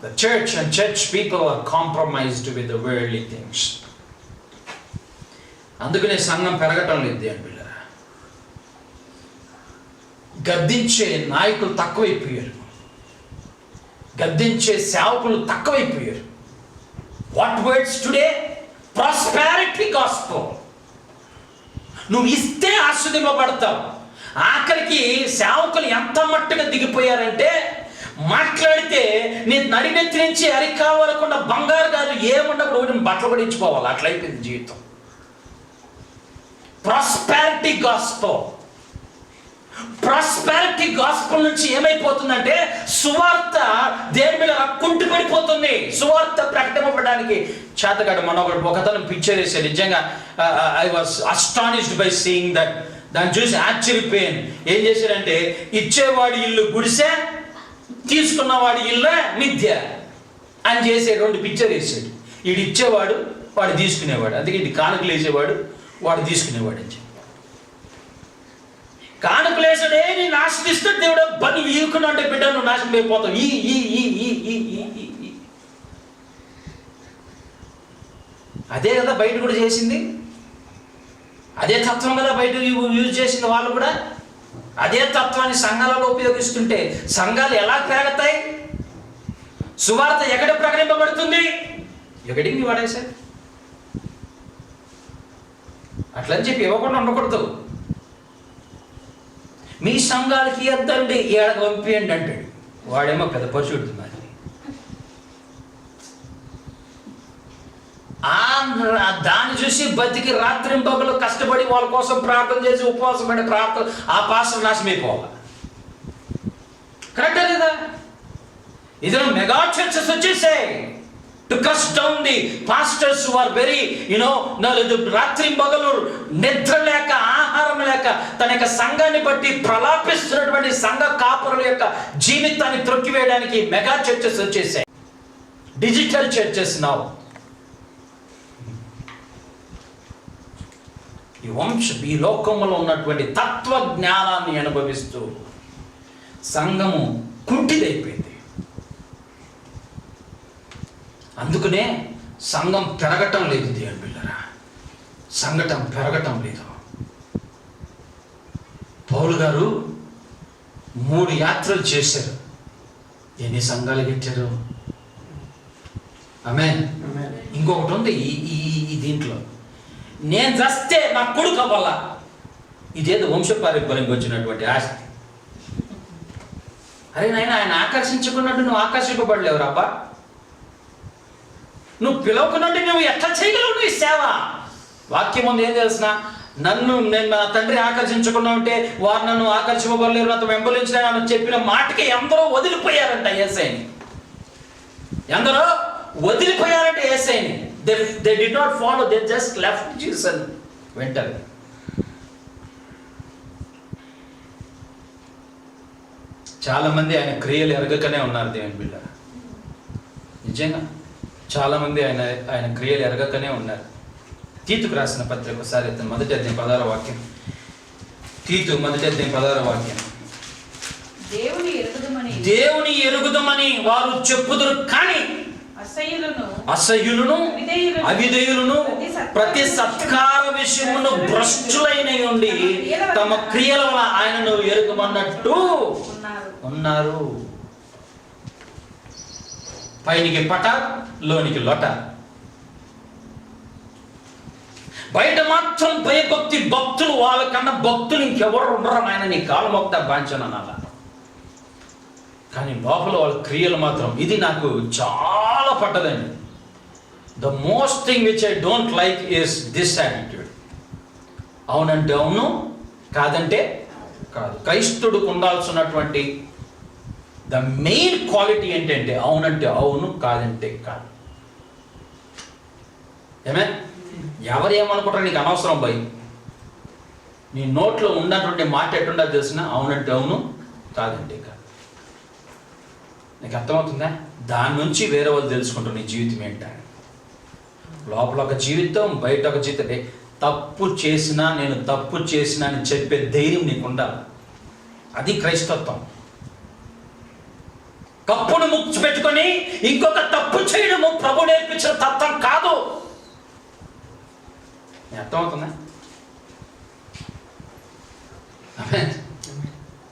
The church and church people are compromised with the worldly things. అందుకనే సంఘం పెరగటం లేదు. దేవుని బిడ్డలారా, గద్దించే నాయకులు తక్కువైపోయారు, గద్దించే సేవకులు తక్కువైపోయారు. What words today? Prosperity gospel. నువ్వు ఇస్తే ఆస్వాదింపబడతావు. ఆఖరికి సేవకులు ఎంత మట్టుగా దిగిపోయారంటే, మాట్లాడితే నీ నడినెత్తి నుంచి అరికావలకుండా బంగారు కాదు ఏముండదు, ఒకటి బట్టలు కూడా ఇచ్చిపోవాలి, అట్లయిపోయింది జీవితం. Prosperity gospel. ప్రాస్పెరిటీ గాస్పెల్ నుంచి ఏమైపోతుందంటే సువార్త దేని మీద కుంటి పడిపోతుంది. సువార్త ప్రకటింపబడడానికి చేతగాడు. మన ఒకతను పిక్చర్ వేసాడు. నిజంగా I was astonished by seeing that. దాన్ని చూసి ఆశ్చర్యపోయాను. ఏం చేశాడంటే, ఇచ్చేవాడి ఇల్లు గుడిసె, తీసుకున్నవాడి ఇల్లు మిథ్య అని చేసే 2 పిక్చర్ వేసాడు. వీడు ఇచ్చేవాడు, వాడు తీసుకునేవాడు. అందుకే ఇది కానుకలు వేసేవాడు, వాడు తీసుకునేవాడు అని చెప్పి. కానుకలేసడే నేను ఆశ్రయిస్తే దేవుడు బలి వీకున్నా అంటే బిడ్డ నువ్వు నాశనం అయిపోతావు. అదే కదా బయట కూడా చేసింది, అదే తత్వం కదా బయట యూజ్ చేసింది వాళ్ళు కూడా. అదే తత్వాన్ని సంఘాలలో ఉపయోగిస్తుంటే సంఘాలు ఎలా పెరుగుతాయి? సువార్త ఎక్కడ ప్రకటింపబడుతుంది? ఎక్కడికి వాడేశారు. అట్లని చెప్పి ఇవ్వకుండా ఉండకూడదు. మీ సంఘాలకి ఇద్దండి, ఏడకు పంపియండి అంటాడు. వాడేమో పెద్ద పరిశుద్ధి. మరి దాన్ని చూసి బతికి రాత్రింబగలు కష్టపడి వాళ్ళ కోసం ప్రార్థన చేసి ఉపవాసం పడి ప్రార్థన ఆ పాస్టర్ నాశమైపోవాలి. కరెక్టా లేదా? ఇది మెగా చర్చెస్ వచ్చేసాయి to cuss down the pastors who are very రాత్రింబగలు నిద్ర లేక ఆహారం లేక తన యొక్క సంఘాన్ని బట్టి ప్రలాపిస్తున్నటువంటి సంఘ కాపురుల యొక్క జీవితాన్ని త్రొక్కివేయడానికి మెగా చర్చెస్ వచ్చేసాయి. Digital churches now. ఈ లోకంలో ఉన్నటువంటి తత్వ జ్ఞానాన్ని అనుభవిస్తూ సంఘము కుంటిదైపోయింది. అందుకనే సంఘం పెరగటం లేదు. దేవుని బిడ్డలారా, సంఘటన పెరగటం లేదు. పౌలు గారు 3 యాత్రలు చేశారు. ఎన్ని సంఘాలు కట్టారు? ఆమేన్. ఇంకొకటి ఉంది ఈ దీంట్లో, నేను చస్తే నా కొడుకు అవ్వాలా. ఇదేదో వంశపారంపర్యంగా వచ్చినటువంటి ఆస్తి. అరే నాయన, ఆయన ఆకర్షించుకున్నట్టు నువ్వు ఆకర్షింపబడలేవు రాబా. నువ్వు పిలవకున్నట్టు నువ్వు ఎట్లా చేయగలవు నువ్వు ఈ సేవ? వాక్యం ముందు ఏం తెలిసిన, నేను నా తండ్రి ఆకర్షించుకున్నా ఉంటే వారు నన్ను ఆకర్షింపబడలేరు, నాతో వెంబడించిన చెప్పిన మాటకి ఎందరో వదిలిపోయారంట యేసయ్యని. ఎందరో వదిలిపోయారంటే యేసయ్యని. They did not follow, they just left Jesus and went away. చాలా మంది ఆయన క్రియలు ఎరగకనే ఉన్నారు దేవుని బిడ్డ. నిజంగా చాలా మంది ఆయన క్రియలు ఎరగకనే ఉన్నారు. తీతుకు రాసిన పత్రిక ఒకసారి 1వ అధ్యాయం 16వ వాక్యం. తీతు 1వ అధ్యాయం 16వ వాక్యం. దేవుని ఎరుగుదమని వారు చెప్పుదురు, కానీ అసహ్యులను అవిధేయులను ప్రతి సత్కార విషయమును భ్రష్టులైన ఉండి తమ క్రియల వల్ల ఆయనను ఎరుగమన్నట్టు ఉన్నారు. పైనికి పట, లోనికి లొట. బయట మాత్రం భయభక్తి భక్తులు, వాళ్ళకన్నా భక్తులు ఇంకెవరు ఉండరు. ఆయన నీ కాలు మొక్తా బాంచననాల. కానీ లోపల వాళ్ళ క్రియలు మాత్రం, ఇది నాకు చాలా పట్టదండి. The most thing which I don't like is this attitude. అవునంటే అవును, కాదంటే కాదు. క్రైస్తుడికి ఉండాల్సినటువంటి ద మెయిన్ క్వాలిటీ ఏంటంటే అవునంటే అవును, కాదంటే కాదు. ఏమే ఎవరేమనుకుంటారు నీకు అనవసరం భయ్. నీ నోట్లో ఉన్నటువంటి మాట ఎట్టుండా తెలిసిన అవునంటే అవును, కాదంటే కాదు. నీకు అర్థమవుతుందా? దాని నుంచి వేరే వాళ్ళు తెలుసుకుంటారు నీ జీవితం ఏంటని. లోపల ఒక జీవితం, బయట ఒక జీవితం. తప్పు చేసినా నేను తప్పు చేసినా అని చెప్పే ధైర్యం నీకు ఉండాలి. అది క్రైస్తత్వం. కప్పును ముక్కు పెట్టుకొని ఇంకొక తప్పు చేయడము ప్రభు నేర్పించిన తత్వం కాదు. అర్థమవుతుందా?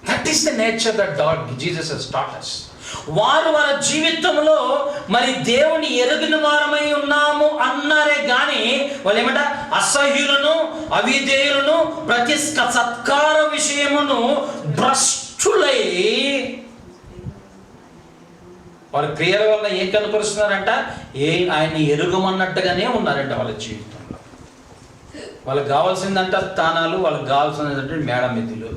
That is the nature that Jesus has taught us. వారు వారి జీవితంలో మరి దేవుని ఎరుగిన వారమై ఉన్నాము అన్నారే గాని వాళ్ళు ఏమంట అసహ్యులను అవిధేయులను ప్రతి సత్కార విషయమును భ్రష్టులై వాళ్ళ క్రియల వల్ల ఏం కనపరుస్తున్నారంట, ఆయన్ని ఎరుగమన్నట్టుగానే ఉన్నారంట వాళ్ళ జీవితంలో. వాళ్ళకి కావాల్సిందంట స్థానాలు, వాళ్ళకి కావాల్సిందంటే మేడమెత్తులు.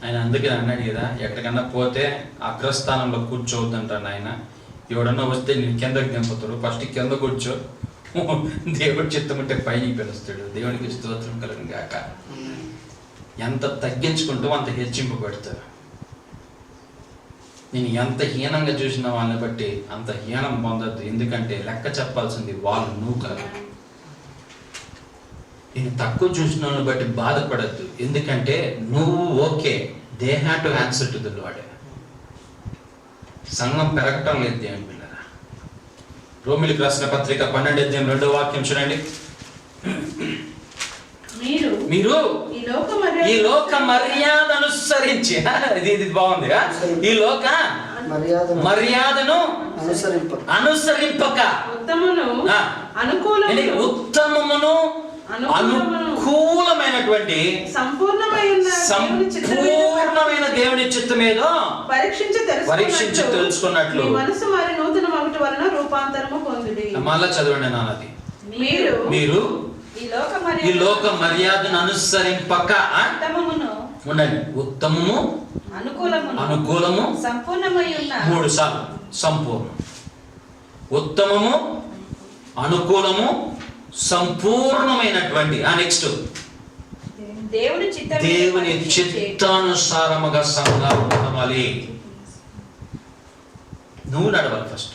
ఆయన అందుకే అన్నాడు కదా, ఎక్కడికన్నా పోతే అగ్రస్థానంలో కూర్చోవద్దంటాను ఆయన. ఎవడన్నా వస్తే నేను కిందకి దింపుతాడు, ఫస్ట్ కింద కూర్చో, దేవుడి చిత్తం ఉంటే పైకి పిలుస్తాడు. దేవునికి స్తోత్రం కలుగును గాక. ఎంత తగ్గించుకుంటూ అంత హెచ్చింపబడతారు. నేను ఎంత హీనంగా చూసిన వాళ్ళని బట్టి అంత హీనం పొందద్దు. ఎందుకంటే లెక్క చెప్పాల్సింది వాళ్ళు, నువ్వు కాదు. నేను తక్కువ చూసిన వాళ్ళని బట్టి బాధపడద్దు. ఎందుకంటే నువ్వు okay, they have to answer to the lord. సంఘం పెరగటం లేదు దేవుని పిల్లరా. రోమిలికి రాసిన పత్రిక 12:2 చూడండి. మీరు ఈ లోక మర్యాద అనుసరించి, ఇది బాగుంది, ఈ లోక మర్యాదను అనుసరింపక ఉత్తమమును అనుకూలమైనటువంటి సంపూర్ణమైన దేవుని చిత్తమేదో పరీక్షించి తెలుసుకున్నట్లు మళ్ళా చదవండి నాన్నది. మీరు ఈ లోక మర్యాదను అనుసరింపక ఉండండి. ఉత్తమము అనుకూలము 3 సార్లు సంపూర్ణం. ఉత్తమము అనుకూలము సంపూర్ణమైనటువంటి. నెక్స్ట్ దేవుని చిత్తానుసారముగా సంఘాలు నడవాలి. నువ్వు నడవాలి ఫస్ట్.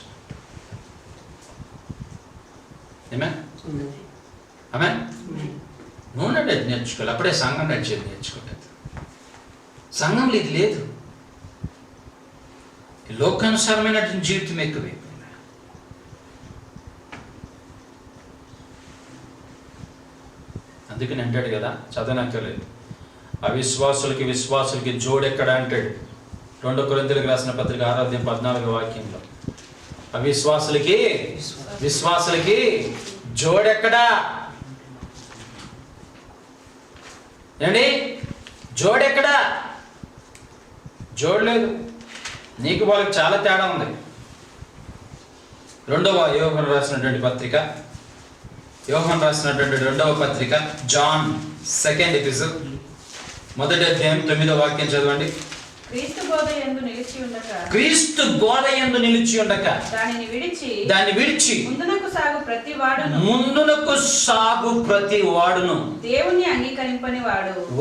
నువ్వు నడిచేది నేర్చుకోవాలి, అప్పుడే సంఘం నడిచేది నేర్చుకుంటుంది. సంఘంలో ఇది లేదు. లోకానుసారమైన జీవితం ఎక్కువైపోయింది. అందుకని అంటాడు కదా, చదవనక్కర్లేదు, అవిశ్వాసులకి విశ్వాసులకి జోడెక్కడ అంటాడు. 2 కొరింథీయులకు రాసిన పత్రిక 6:14 అవిశ్వాసులకి విశ్వాసులకి జోడెక్కడా? ఏండి జోడెక్కడా? జోడలేదు. నీకు వాళ్ళకి చాలా తేడా ఉంది. 2వ యోహాను రాసినటువంటి పత్రిక, యోహాను రాసినటువంటి 2వ పత్రిక, జాన్ 2nd ఎపిసోడ్ 1వ అధ్యాయం 9వ చదవండి. క్రీస్తు బోధ యందు నిలిచి ఉండక దాన్ని విడిచి ముందునకు సాగు ప్రతి వాడును దేవుని అంగీకరింపని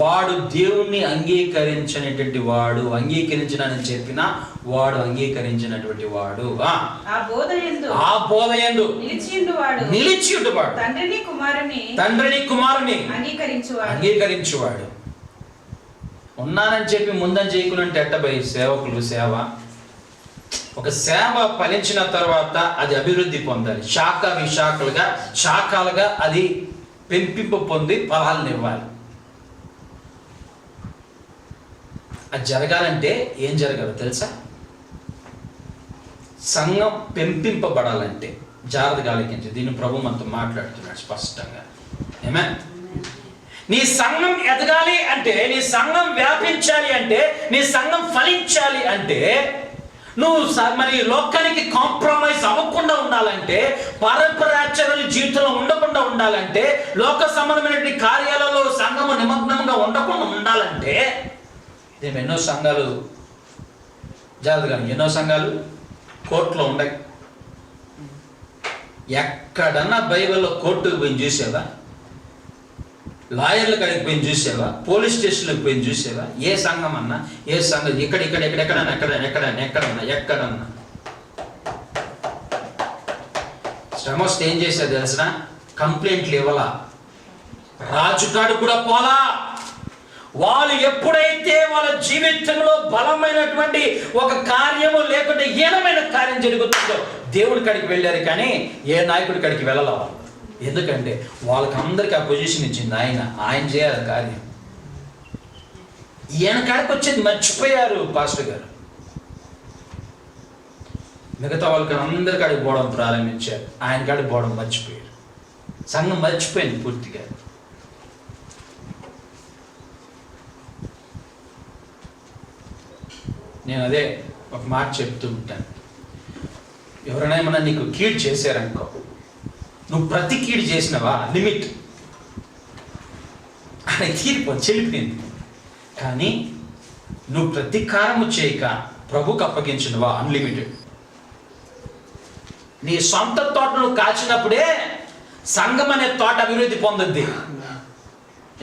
వాడు దేవుణ్ణి అంగీకరించినటువంటి వాడు. అంగీకరించినని చెప్పిన వాడు అంగీకరించినటువంటి వాడు. ఆ బోధ యందు నిలిచి ఉండువాడు తండ్రిని కుమారుని అంగీకరించువాడు. ఉన్నానని చెప్పి ముందని చేయకునంటే ఎట్టబోయి సేవకులు సేవ. ఒక సేవ ఫలించిన తర్వాత అది అభివృద్ధి పొందాలి. శాఖ విశాఖలుగా శాఖలుగా అది పెంపింపు పొంది ఫలాలను ఇవ్వాలి. అది జరగాలంటే ఏం జరగాలో తెలుసా? సంఘం పెంపింపబడాలంటే జాగ్రత్తగా ఆలకించి దీన్ని ప్రభు మనతో మాట్లాడుతున్నాడు స్పష్టంగా. ఏమే నీ సంఘం ఎదగాలి అంటే, నీ సంఘం వ్యాపించాలి అంటే, నీ సంఘం ఫలించాలి అంటే, నువ్వు మరి లోకానికి కాంప్రమైజ్ అవ్వకుండా ఉండాలంటే, పారంపర్యాచారాలు జీవితంలో ఉండకుండా ఉండాలంటే, లోక సంబంధమైనటువంటి కార్యాలలో సంఘము నిమగ్నంగా ఉండకుండా ఉండాలంటే, ఎన్నో సంఘాలు జాగ్రత్తగా, ఎన్నో సంఘాలు కోర్టులో ఉండవు. ఎక్కడన్నా బైబిల్లో కోర్టుకు పోయి చూసావా? లాయర్ల కాడికి పోయి చూసావా? పోలీస్ స్టేషన్లకు పోయి చూసావా? ఏ సంఘం అన్నా, ఏ సంఘం ఎక్కడన్నా శ్రమ వస్తే ఏం చేసేది తెలిసిన? కంప్లైంట్లు ఇవ్వాలా, రాజుకాడు కూడా పోలా. వాళ్ళు ఎప్పుడైతే వాళ్ళ జీవితంలో బలమైనటువంటి ఒక కార్యము లేకుంటే హీనమైన కార్యం జరుగుతుందో దేవుడి కాడికి వెళ్ళారు, కానీ ఏ నాయకుడి కాడికి వెళ్ళాల. వాళ్ళు ఎందుకంటే వాళ్ళకందరికీ ఆ పొజిషన్ ఇచ్చింది ఆయన చేయాలి కార్యం. ఈయన కాడికి వచ్చేది మర్చిపోయారు పాస్టర్ గారు. మిగతా వాళ్ళకి అందరి కాడికి పోవడం ప్రారంభించారు, ఆయన కాడికి పోవడం మర్చిపోయారు. సంఘం మర్చిపోయింది పూర్తిగా. నేను అదే ఒక మాట చెప్తూ ఉంటాను, ఎవరైనా ఏమన్నా నీకు కీడు చేశారనుకో, నువ్వు ప్రతి కీడు చేసినవా లిమిట్ అని తీరిపో చెల్లిపోయింది. కానీ నువ్వు ప్రతీకారము చేయక ప్రభుకు అప్పగించినవా అన్లిమిటెడ్. నీ సొంత తోట నువ్వు కాచినప్పుడే సంఘం అనే తోట అభివృద్ధి పొందుద్ది.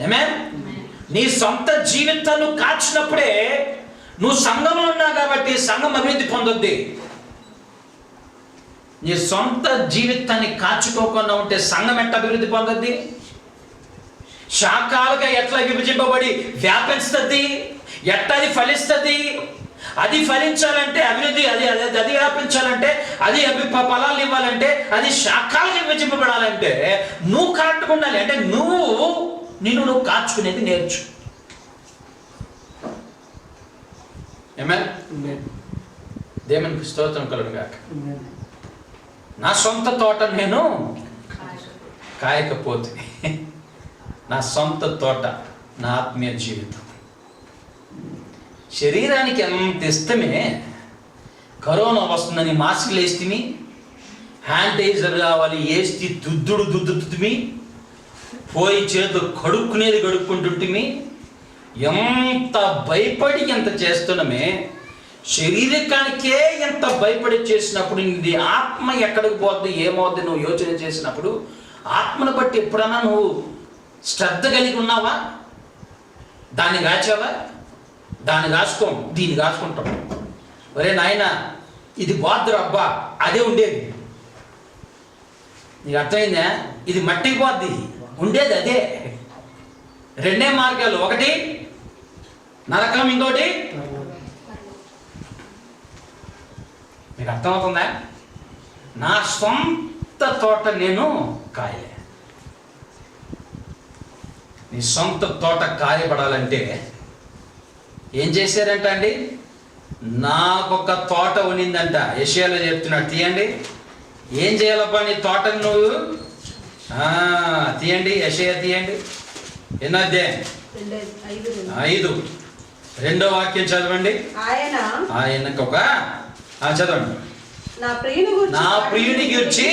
ఏమే, నీ సొంత జీవితాన్ని కాచినప్పుడే నువ్వు సంఘంలో ఉన్నావు కాబట్టి సంఘం అభివృద్ధి పొందుద్ది. నీ సొంత జీవితాన్ని కాచుకోకుండా ఉంటే సంఘం ఎట్లా అభివృద్ధి పొందుద్ది? శాఖలుగా ఎట్లా విభజింపబడి వ్యాపిస్తుంది, ఎట్లా అది ఫలిస్తుంది? అది ఫలించాలంటే అభివృద్ధి, అది వ్యాపించాలంటే, అది ఫలాలు ఇవ్వాలంటే, అది శాఖలుగా విభజింపబడాలంటే నువ్వు కరెక్ట్గా ఉండాలి. అంటే నిన్ను కాచుకునేది నేర్చు. దేవునికి స్తోత్రం కలుగుగాక. నా సొంత తోట నేను కాయకపోతే, నా సొంత తోట నా ఆత్మీయ జీవితం. శరీరానికి ఎంత ఇష్టమే, కరోనా వస్తుందని మాస్కులు వేస్తే, హ్యాండైజర్ కావాలి వేస్తే దుద్దుతుమి, పోయి చేతులు కడుక్కుంటుంటిమి. ఎంత భయపడి ఎంత చేస్తున్నామే, శరీరకానికే ఎంత భయపడి చేసినప్పుడు నీ ఆత్మ ఎక్కడికి పోద్ది, ఏమవుద్ది నువ్వు యోచన చేసినప్పుడు, ఆత్మను బట్టి ఎప్పుడన్నా నువ్వు శ్రద్ధ కలిగి ఉన్నావా? దాన్ని కాచావా? దాన్ని కాచుకోం, దీన్ని కాచుకుంటాం. ఒరే నాయన ఇది పోద్దురు అబ్బా, అదే ఉండేది. నీకు అర్థమైందా? ఇది మట్టికి పోద్ది, ఉండేది అదే. రెండే మార్గాలు, ఒకటి నరకం, ఇంకోటి. మీకు అర్థమవుతుందా? నా సొంత తోట నేను కాయలే. నీ సొంత తోట కాయబడాలంటే ఏం చేశారంట అండి? నాకొక తోట ఉన్నిందంట. యెషయాలో చెప్తున్నాడు, తీయండి. ఏం చేయాలబ్బా నీ తోటను నువ్వు? తీయండి, యెషయా తీయండి. ఎన్నో అధ్యాయం? 5 2వ వాక్యం చదవండి. ఆయనకు ఒక చదవండి. నా ప్రియుని గురించి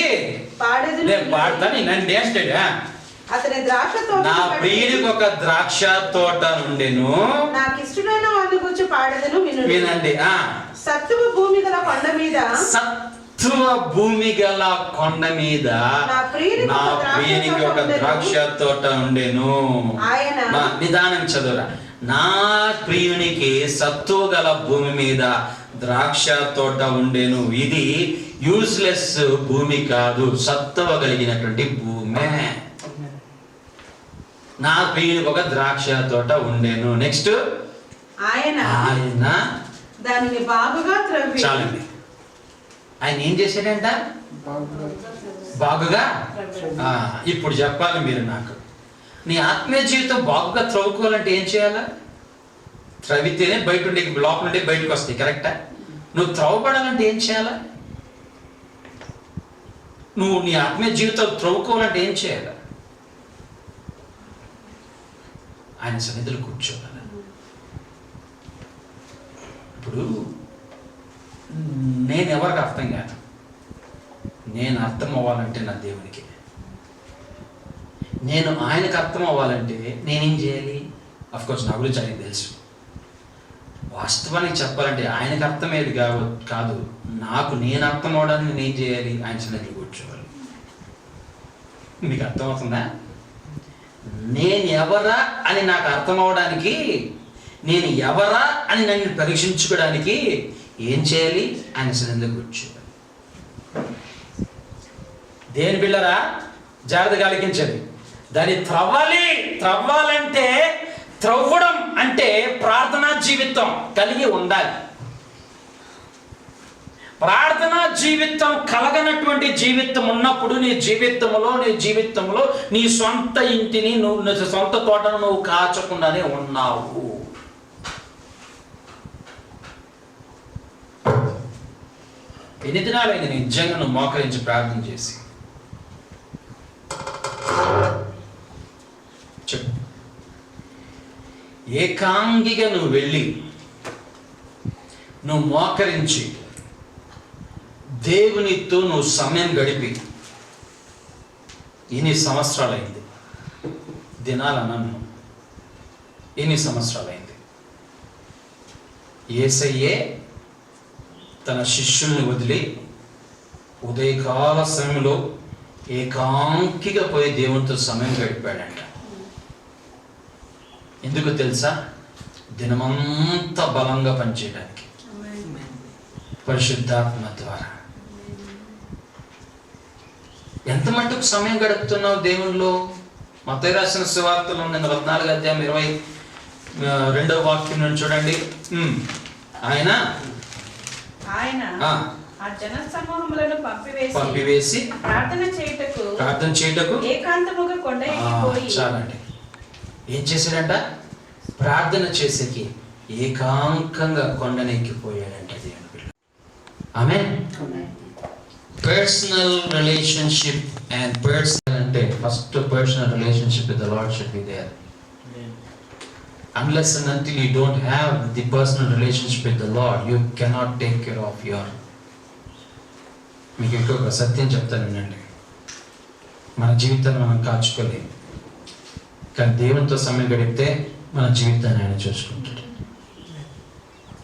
నేను పాడతాను, నన్ను డ్యాన్స్. నా ప్రియునికి ఒక ద్రాక్ష తోట నుండెను, వినండి. సత్తువ భూమి గల కొండ మీద, సత్తువ భూమి గల కొండ మీద నా ప్రియునికి ఒక ద్రాక్ష తోట ఉండెను. నిదానం చదువురా. నా ప్రియునికి సత్తువ గల భూమి మీద ద్రాక్ష తోట ఉండెను. ఇది యూజ్లెస్ భూమి కాదు, సత్తువ కలిగినటువంటి భూమే. నా ప్రియునికి ఒక ద్రాక్ష తోట ఉండేను. నెక్స్ట్, ఆయన దానిని బాగుగా త్రవ్వి. చాలండి. ఆయన ఏం చేశాడంట? బాగుగా. ఇప్పుడు చెప్పాలి మీరు నాకు, నీ ఆత్మీయ జీవితం బాగుగా త్రవ్వుకోవాలంటే ఏం చేయాలా? త్రవ్వితేనే బయట ఉండే లోపల నుండి బయటకు వస్తాయి, కరెక్టా? నువ్వు త్రవ్వబడాలంటే ఏం చేయాలా? నువ్వు నీ ఆత్మీయ జీవితం త్రవ్వుకోవాలంటే ఏం చేయాలా? ఆయన సన్నిధిలో కూర్చోవాలి. ఇప్పుడు నేను ఎవరికి అర్థం కాదు, నేను అర్థం అవ్వాలంటే నా దేవునికి, నేను ఆయనకు అర్థం అవ్వాలంటే నేనేం చేయాలి? అఫ్కోర్స్ నా గురించి ఆయనకు తెలుసు. వాస్తవానికి చెప్పాలంటే ఆయనకు అర్థమయ్యేది కాదు, నాకు నేను అర్థం అవడానికి నేనేం చేయాలి? ఆయన సన్నిధిలో కూర్చోవాలి. మీకు అర్థమవుతుందా? నేను ఎవరా అని నాకు అర్థం అవడానికి, నేను ఎవరా అని నన్ను పరీక్షించుకోవడానికి ఏం చేయాలి? ఆయన సన్నిధిలో కూర్చోవాలి. దేని పిల్లరా జాగ్రత్తగా ఆలకించండి. దాన్ని త్రవ్వాలంటే, త్రవ్వడం అంటే ప్రార్థనా జీవితం కలిగి ఉండాలి. ప్రార్థన జీవితం కలగనటువంటి జీవితం ఉన్నప్పుడు నీ జీవితంలో నీ సొంత ఇంటిని నీ సొంత తోటను నువ్వు కాచకుండానే ఉన్నావు. ఎన్ని దినాలైంది నిజంగా నువ్వు మోకరించి ప్రార్థన చేసి? చెప్పు. ఏకాంగిగా నువ్వు వెళ్ళి నువ్వు మోకరించి దేవునితో నువ్వు సమయం గడిపి ఎన్ని సంవత్సరాలైంది? దినాలన్నాను, ఎన్ని సంవత్సరాలైంది? యేసయ్యే తన శిష్యుల్ని వదిలి ఉదయకాల సమయంలో ఏకాంకిగా పోయి దేవునితో సమయం గడిపాడంట. ఎందుకు తెలుసా? దినమంతా బలంగా పనిచేయడానికి, పరిశుద్ధాత్మ ద్వారా. ఎంత మటుకు సమయం గడుపుతున్నావు దేవునిలో? మత్తయి రాసిన సువార్తలో 14వ అధ్యాయం 22వ వాక్యం నుంచి చూడండి. ఆయన ఆ జన సమూహములను పంపివేసి ప్రార్థన చేయుటకు ఏకాంతముగా కొండ ఎక్కిపోయి. చాలండి. ఏం చేశాడంట? ప్రార్థన చేసేకి ఏకాంకంగా కొండనెక్కిపోయాడంట దేవుని పిల్ల. ఆమేన్. పర్సనల్ రిలేషన్షిప్ అండ్ పర్సనల్ అంటే first personal relationship with the Lord should be there. Unless and until you don't have the personal relationship with the Lord, you cannot take care of your. మీకు ఇంకొక సత్యం చెప్తాను వినండి. మన జీవితాన్ని మనం కాచుకోలేము, కానీ దేవునితో సమయం గడిపితే మన జీవితాన్ని ఆయన చూసుకుంటాడు.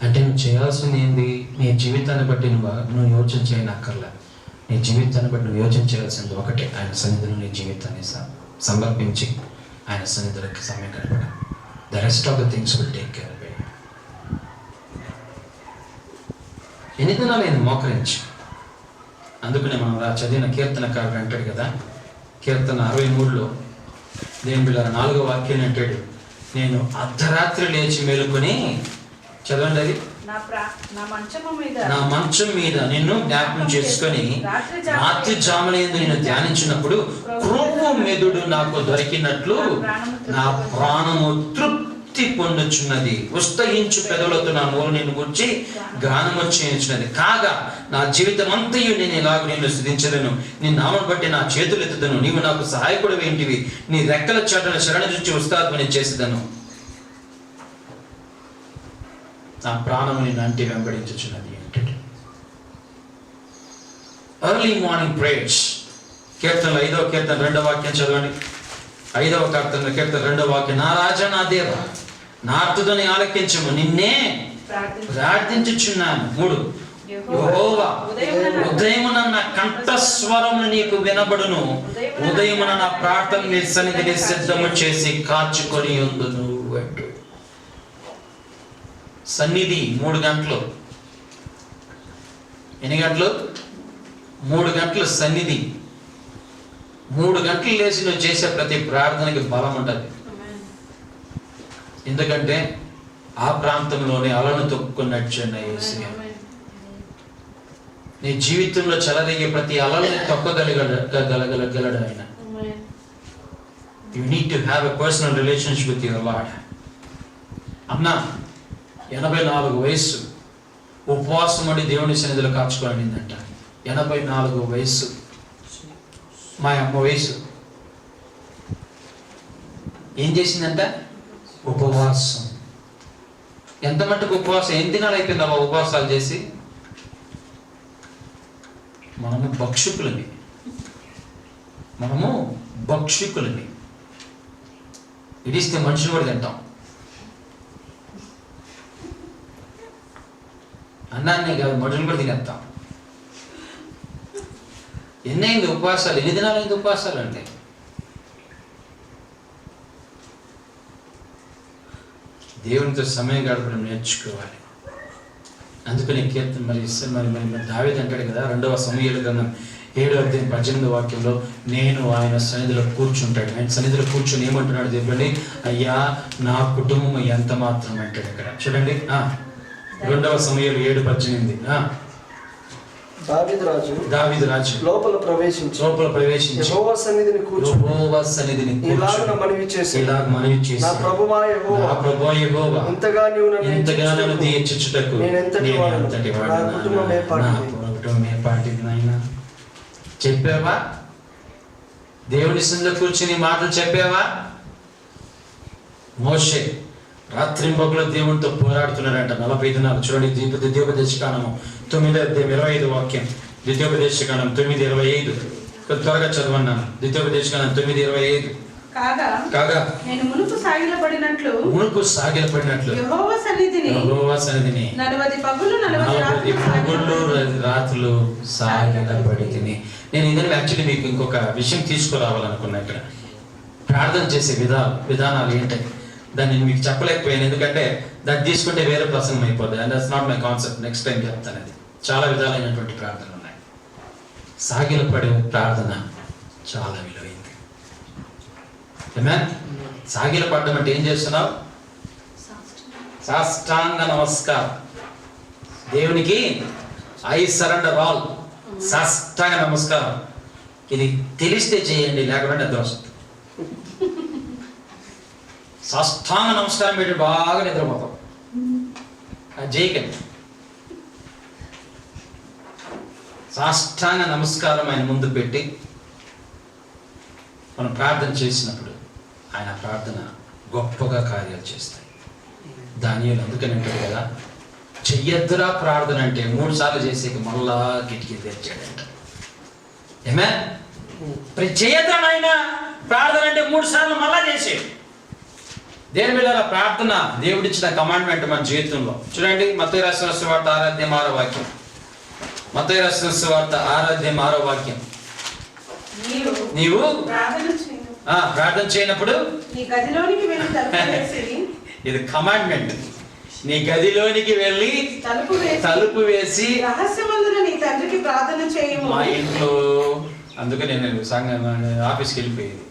అంటే నువ్వు చేయాల్సింది ఏంది? నీ జీవితాన్ని బట్టి నువ్వు యోచన చేయనక్కర్లే. నీ జీవితాన్ని బట్టి నువ్వు యోచన చేయాల్సింది ఒకటే, ఆయన సన్నిధిలో నీ జీవితాన్ని సమర్పించి ఆయన సన్నిధిలోకి సమయం గడపడం. The rest of the things will take care of it. ఎన్ని దినాలు నేను మోకరించి. అందుకనే మనం చదివిన కీర్తనకారుడు అంటాడు కదా, కీర్తన 63లో దేవుని బిడ్డలారా 4వ వాక్యం అంటాడు, నేను అర్ధరాత్రి లేచి మేలుకొని, చదవండి అది, నా మంచం మీద నిన్ను జ్ఞాపకం చేసుకొని రాత్రి జామలందు నేను ధ్యానించినప్పుడు క్రొవ్వు మెదుడు నాకు దొరికినట్లు నా ప్రాణము తృప్తి పొందుచున్నది. ఉస్తయించు పెదవులతో నా నోరు నిన్ను గురించి గానము చేయించినది. కాగా నా జీవితం అంతయు నేను ఇలాగ నిన్ను స్తుతించలేను. నీ నామను బట్టి నా చేతులు ఎత్తుదను. నీవు నాకు సహాయకుడు ఏంటివి. నీ రెక్కల చాటున శరణ నుంచి ఉస్తాత్మని చేసేదను. నా ప్రాణము నిన్ను అంటే వెంబడించుచున్నది అంటాడు. Early morning prayers. కీర్తనలు 5వ కీర్తన 2వ వాక్యం చదవండి. 5వ కీర్తన 2వ వాక్యం, నా రాజా నా దేవ నా ఆర్తుదని ఆలకించము, నిన్నే ప్రార్థించుచున్నాను. 3, యెహోవా ఉదయమున నా కంఠస్వరము నీకు వినబడును. ఉదయమున నా ప్రార్థన నీ సన్నిధిని సిద్ధము చేసి కాచుకొని ఉండును అంటూ. సన్నిధి 3 గంటలు. ఎన్ని గంటలు? 3 గంటలు సన్నిధి. 3 గంటలు లేచి నువ్వు చేసే ప్రతి ప్రార్థనకి బలం ఉంటుంది. ఎందుకంటే ఆ ప్రాంతంలోనే అలను తొక్కున్నట్టు నీ జీవితంలో చెలరేగే ప్రతి అలని తొక్కగలగలడు ఆయన. You need to have a personal relationship with your lord. అన్నా 84 వయస్సు ఉపవాసం అండి దేవుని సన్నిధిలో కాచుకోవాలంట. 84 వయస్సు. మా అమ్మ వయసు ఏం చేసిందంట? ఉపవాసం. ఎంత మట్టుకు ఉపవాసం? ఎన్ని దినాలు అయిపోయింది అమ్మ ఉపవాసాలు చేసి? మనము భక్షుకులని. ఇడిస్తే మనుషులు కూడా తింటాం. అన్నాన్నే కాదు, మనుషులు కూడా తినేస్తాం. ఎన్నైంది ఉపవాసాలు? ఎన్ని దినాలు అయింది ఉపవాసాలు అంటే? దేవునితో సమయం గడపడం నేర్చుకోవాలి. అందుకని కీర్తన మరి దావీదు అంటాడు కదా, 2వ సమూయేలు గ్రంథం 7వ అధ్యాయం 18వ వాక్యంలో, నేను ఆయన సన్నిధిలో కూర్చుంటాడు. ఆయన సన్నిధిలో కూర్చొని ఏమంటున్నాడు చెప్పండి? అయ్యా నా కుటుంబం ఎంత మాత్రం అంటాడు. ఇక్కడ చూడండి, 2వ సమూయేలు 7:18. దావీదు రాజు లోపల ప్రవేశించి యెహోవా సన్నిధిని కూర్చుని ఇలాగ మనవి చేసి నా ప్రభువా యెహోవా ఇంతగా నీవు నన్ను దీవించుటకు నేనెంతటి వాడను, నా కుటుంబమే పాటిది. నాయనా చెప్పావా? దేవుని సన్నిధిలో కూర్చుని మాటలు చెప్పావా? మోషే రాత్రింబొగలు దేవునితో పోరాడుతున్నాడంట 40 దినాలు. చూడండి ద్వితీయోపదేశకాండము 9:25 వాక్యం. ద్వితీయోపదేశకాండం 9:25. త్వరగా చదవన్నాను. ద్వితీయోపదేశకాండం 9:25. కాగా నేను మునుపు సాగిలపడినట్లు యెహోవా సన్నిధిని 40 పగులు 40 రాత్రులు సాగిలపడితిని. నేను ఇదని యాక్చువల్లీ మీకు ఇంకొక విషయం తీసుకురావాలనుకున్నా. ఇక్కడ ప్రార్థన చేసే విధానాలు ఏంటంటే దాన్ని మీకు చెప్పలేకపోయాను, ఎందుకంటే దాన్ని తీసుకుంటే వేరే ప్రసంగం అయిపోద్ది. And that's not my concept. Next time చెప్తాను. అది చాలా విధాలైనటువంటి ప్రార్థనలు ఉన్నాయి. సాగిలపడే ప్రార్థన చాలా విలువైంది. సాగిలపడడం అంటే ఏం చేస్తున్నావు? సాష్టాంగ నమస్కారం. దేవునికి ఐ సరెండర్ ఆల్. సాష్టాంగ నమస్కారం. ఇది తెలిస్తే చేయండి, లేకపోతే నిద్ర వస్తుంది. సాష్టాంగ నమస్కారం పెట్టి బాగా నిద్రపోతాం. అది చేయకండి. సాష్టాంగ నమస్కారం ఆయన ముందు పెట్టి మనం ప్రార్థన చేసినప్పుడు ఆయన ప్రార్థన గొప్పగా కార్యాలు చేస్తాయి. దానియేలు అందుకని అంటాడు కదా, చెయ్యొద్దురా ప్రార్థన అంటే 3 సార్లు చేసేకి మళ్ళా కిటికీ తెరిచాడంట. ఏమే చెయ్యొద్దా నాయన ప్రార్థన అంటే 3 సార్లు మళ్ళా చేసేది. దేని మీద ప్రార్థన దేవుడిచ్చిన కమాండ్మెంట్ మన జీవితంలో. చూడండి మత్తయి రాసిన సువార్త 6వ వాక్యం. మత్తయి రాసిన సువార్త 6వ వాక్యం. నీవు ప్రార్థన చేయనప్పుడు ఇది కమాండ్మెంట్. నీ గదిలోనికి వెళ్ళి తలుపు వేసి రహస్యమందున నీ తండ్రికి ప్రార్థన చేయము. మా ఇంట్లో అందుకని నేను ఆఫీస్కి వెళ్ళిపోయేది.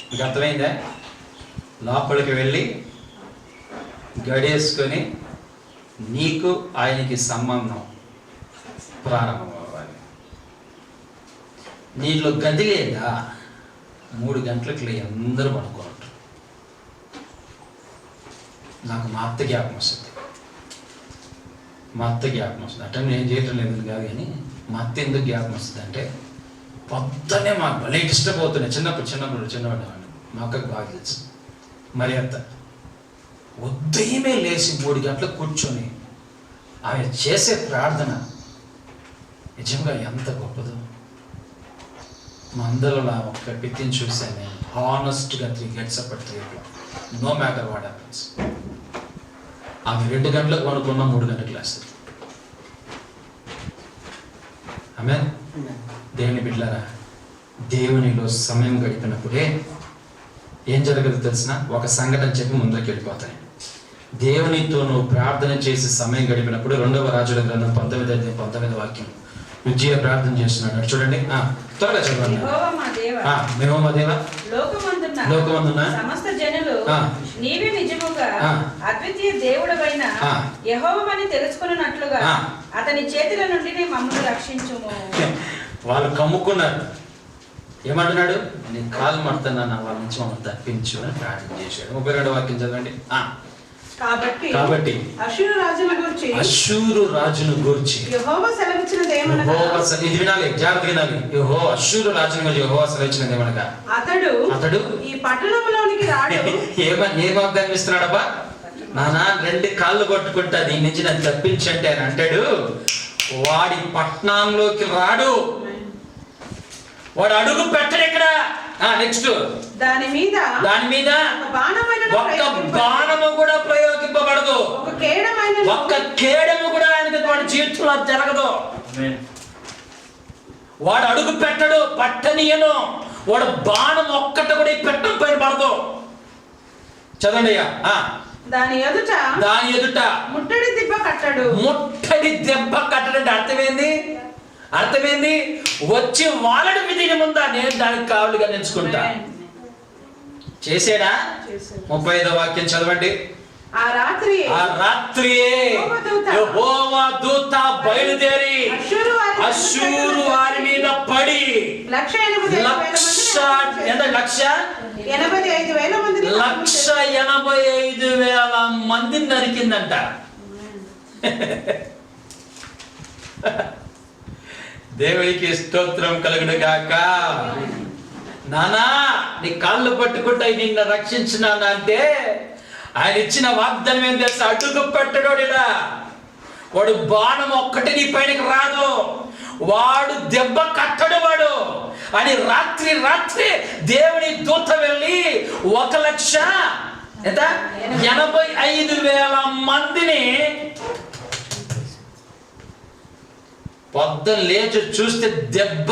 మీకు అర్థమైందా? లోపలికి వెళ్ళి గడేసుకొని నీకు ఆయనకి సంబంధం ప్రారంభం అవ్వాలి. నీలో గది లేదా 3 గంటలకు అందరూ పడుకోంటారు. నాకు మా అత్త జ్ఞాపకం వస్తుంది. అంటే నేను చేయటం లేదు కాదు, కానీ మా అత్త ఎందుకు జ్ఞాపకం వస్తుంది అంటే పొద్దునే మాకు భలే డిస్టర్బ్ అవుతున్నాయి. చిన్నవాడిని మా అక్కకు బాగా తెలుసు. మరి అత్త ఉదయమే లేచి 3 గంటలకు కూర్చొని ఆమె చేసే ప్రార్థన నిజంగా ఎంత గొప్పదో. మా అందరిలో ఒక వ్యక్తిని చూశాను నేను. హానెస్ట్గా 3 gets up at 3 o'clock. No matter what happens. ఆమె 2 గంటలకు కొనుక్కున్న 3 గంటలకు లేస్తుంది. ఆమె దేవుని బిడ్డలారా, దేవునిలో సమయం గడిపినప్పుడే ఏం జరగదు తెలిసిన ఒక సంఘటన చెప్పి ముందుకు వెళ్ళిపోతాయి. దేవునితో నువ్వు ప్రార్థన చేసి సమయం గడిపినప్పుడు 2వ రాజుల గ్రంథం 19 వాక్యం. ఉజ్జియా ప్రార్థన చేస్తున్నాడు. చూడండి త్వరగా చదవండి. యెహోవా దేవా లోకమందున సమస్త జనులు నీవే నిజముగా అద్వితీయ దేవుడవైన యెహోవాని తెలుసుకొనున్నట్లుగా అతని చేతుల నుండి మమ్మల్ని రక్షించుము. వాళ్ళు కమ్ముకున్నారు. ఏమంటున్నాడు? నేను కాలు మడతాను, వాళ్ళ నుంచి మమ్మల్ని తప్పించు అని ప్రార్థన చేశాడు. 32వ వాక్యం చదవండి. కాబట్టి అష్షూరు రాజును గూర్చి యెహోవా సెలవిచ్చినదేమనగా, ఇది వినాలి, జాగ్రత్తగా వినాలి. అష్షూరు రాజును గురించి యెహోవా సెలవిచ్చినదేమనగా అతడు ఈ పట్టణంలోనికి రాడు. ఏం వాగ్దానం ఇస్తున్నాడబ్బా? నానా 2 కాళ్ళు కొట్టుకుంటా దీని నుంచి నన్ను తప్పించంటే అని అంటాడు. వాడి పట్టణంలోకి రాడు, వాడు అడుగు పెట్టడు ఇక్కడ. నెక్స్ట్ దాని మీద ఒక్క బాణము కూడా ప్రయోగింపబడదు. ఒక్క కేడము కూడా ఆయనకి వాడి జీవితంలో జరగదు. వాడు అడుగు పెట్టడు, పట్టనీయను. వాడు బాణం ఒక్కట కూడా ఈ పెట్టం పైన పడదు. చదవండి అయ్యా. దాని ఎదుట ముట్టడి దెబ్బ కట్టడు. అంటే అర్థమైంది? వచ్చి వాళ్ళని విధిని ముందా నేను దానికి కావులుగా ఎంచుకుంటా. చేసాడా? 35వ వాక్యం చదవండి. ఆ రాత్రియే యెహోవా దూత బయలుదేరి అష్షూరు వారి మీద పడి 1,85,000 మందిని నరికిందంట. దేవుడికి స్తోత్రం కలుగును గాక. నానా నీ కాళ్ళు పట్టుకుంటా నిన్ను రక్షించినానంటే ఆయన ఇచ్చిన వాగ్దానం ఏం తెలుసా? అడుగు పెట్టడోడిలా వాడు బాణం ఒక్కటి నీ పైనకి రాదు, వాడు దెబ్బ కట్టడు వాడు అని రాత్రి దేవుని దూత వెళ్ళి 1,85,000 మందిని పొద్దున లేచి చూస్తే దెబ్బ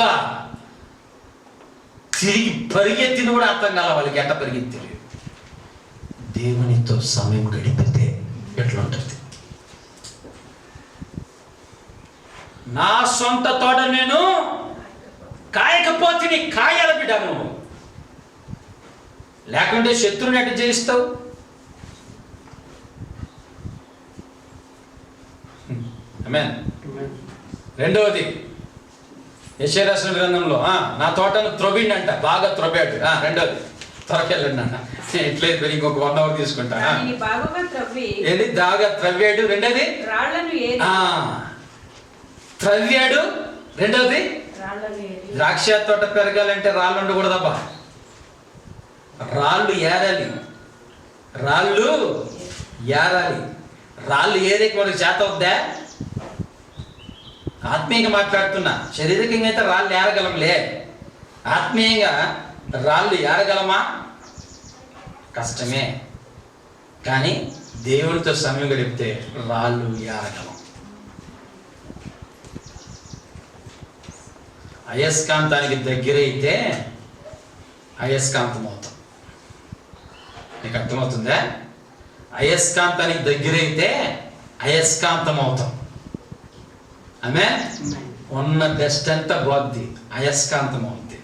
తిరిగి పరిగెత్తిన కూడా అర్థం కాల వాళ్ళకి. ఎట్ట పరిగెత్తి దేవునితో సమయం గడిపితే ఎట్లా ఉంటుంది? నా సొంత తోట నేను కాయకపోతే నీ కాయాల బిడ్డను, లేకుంటే శత్రువుని ఎట్ట జయిస్తావు? ఆమేన్. రెండవది యెషయా రాసిన గ్రంథంలో నా తోటను త్రొవ్విండంట, బాగా త్రొవ్వాడు. రెండవది త్వరకెళ్ళండి అన్న, ఇట్లే ఇంకొక 1 అవర్ తీసుకుంటా. ఏది బాగా త్రవ్వాడు, రెండోది త్రవ్వాడు, రెండోది ద్రాక్ష తోట పెరగాలంటే రాళ్ళు ఉండకూడదబ్బా, రాళ్ళు ఏరాలి. రాళ్ళు ఏరేకి మనకు చేత అవుద్దా? ఆత్మీయంగా మాట్లాడుతున్నా, శారీరకంగా అయితే రాళ్ళు ఏరగలంలే, ఆత్మీయంగా రాళ్ళు ఏరగలమా? కష్టమే. కానీ దేవునితో సమయం గడిపితే రాళ్ళు ఏరగలం. అయస్కాంతానికి దగ్గరైతే అయస్కాంతం అవుతాం. నీకు అర్థమవుతుందా? అయస్కాంతానికి దగ్గరైతే అయస్కాంతం అవుతాం. ఆమె ఉన్న డస్ట్ అంతా పోద్ది, అయస్కాంతం అవుద్ది.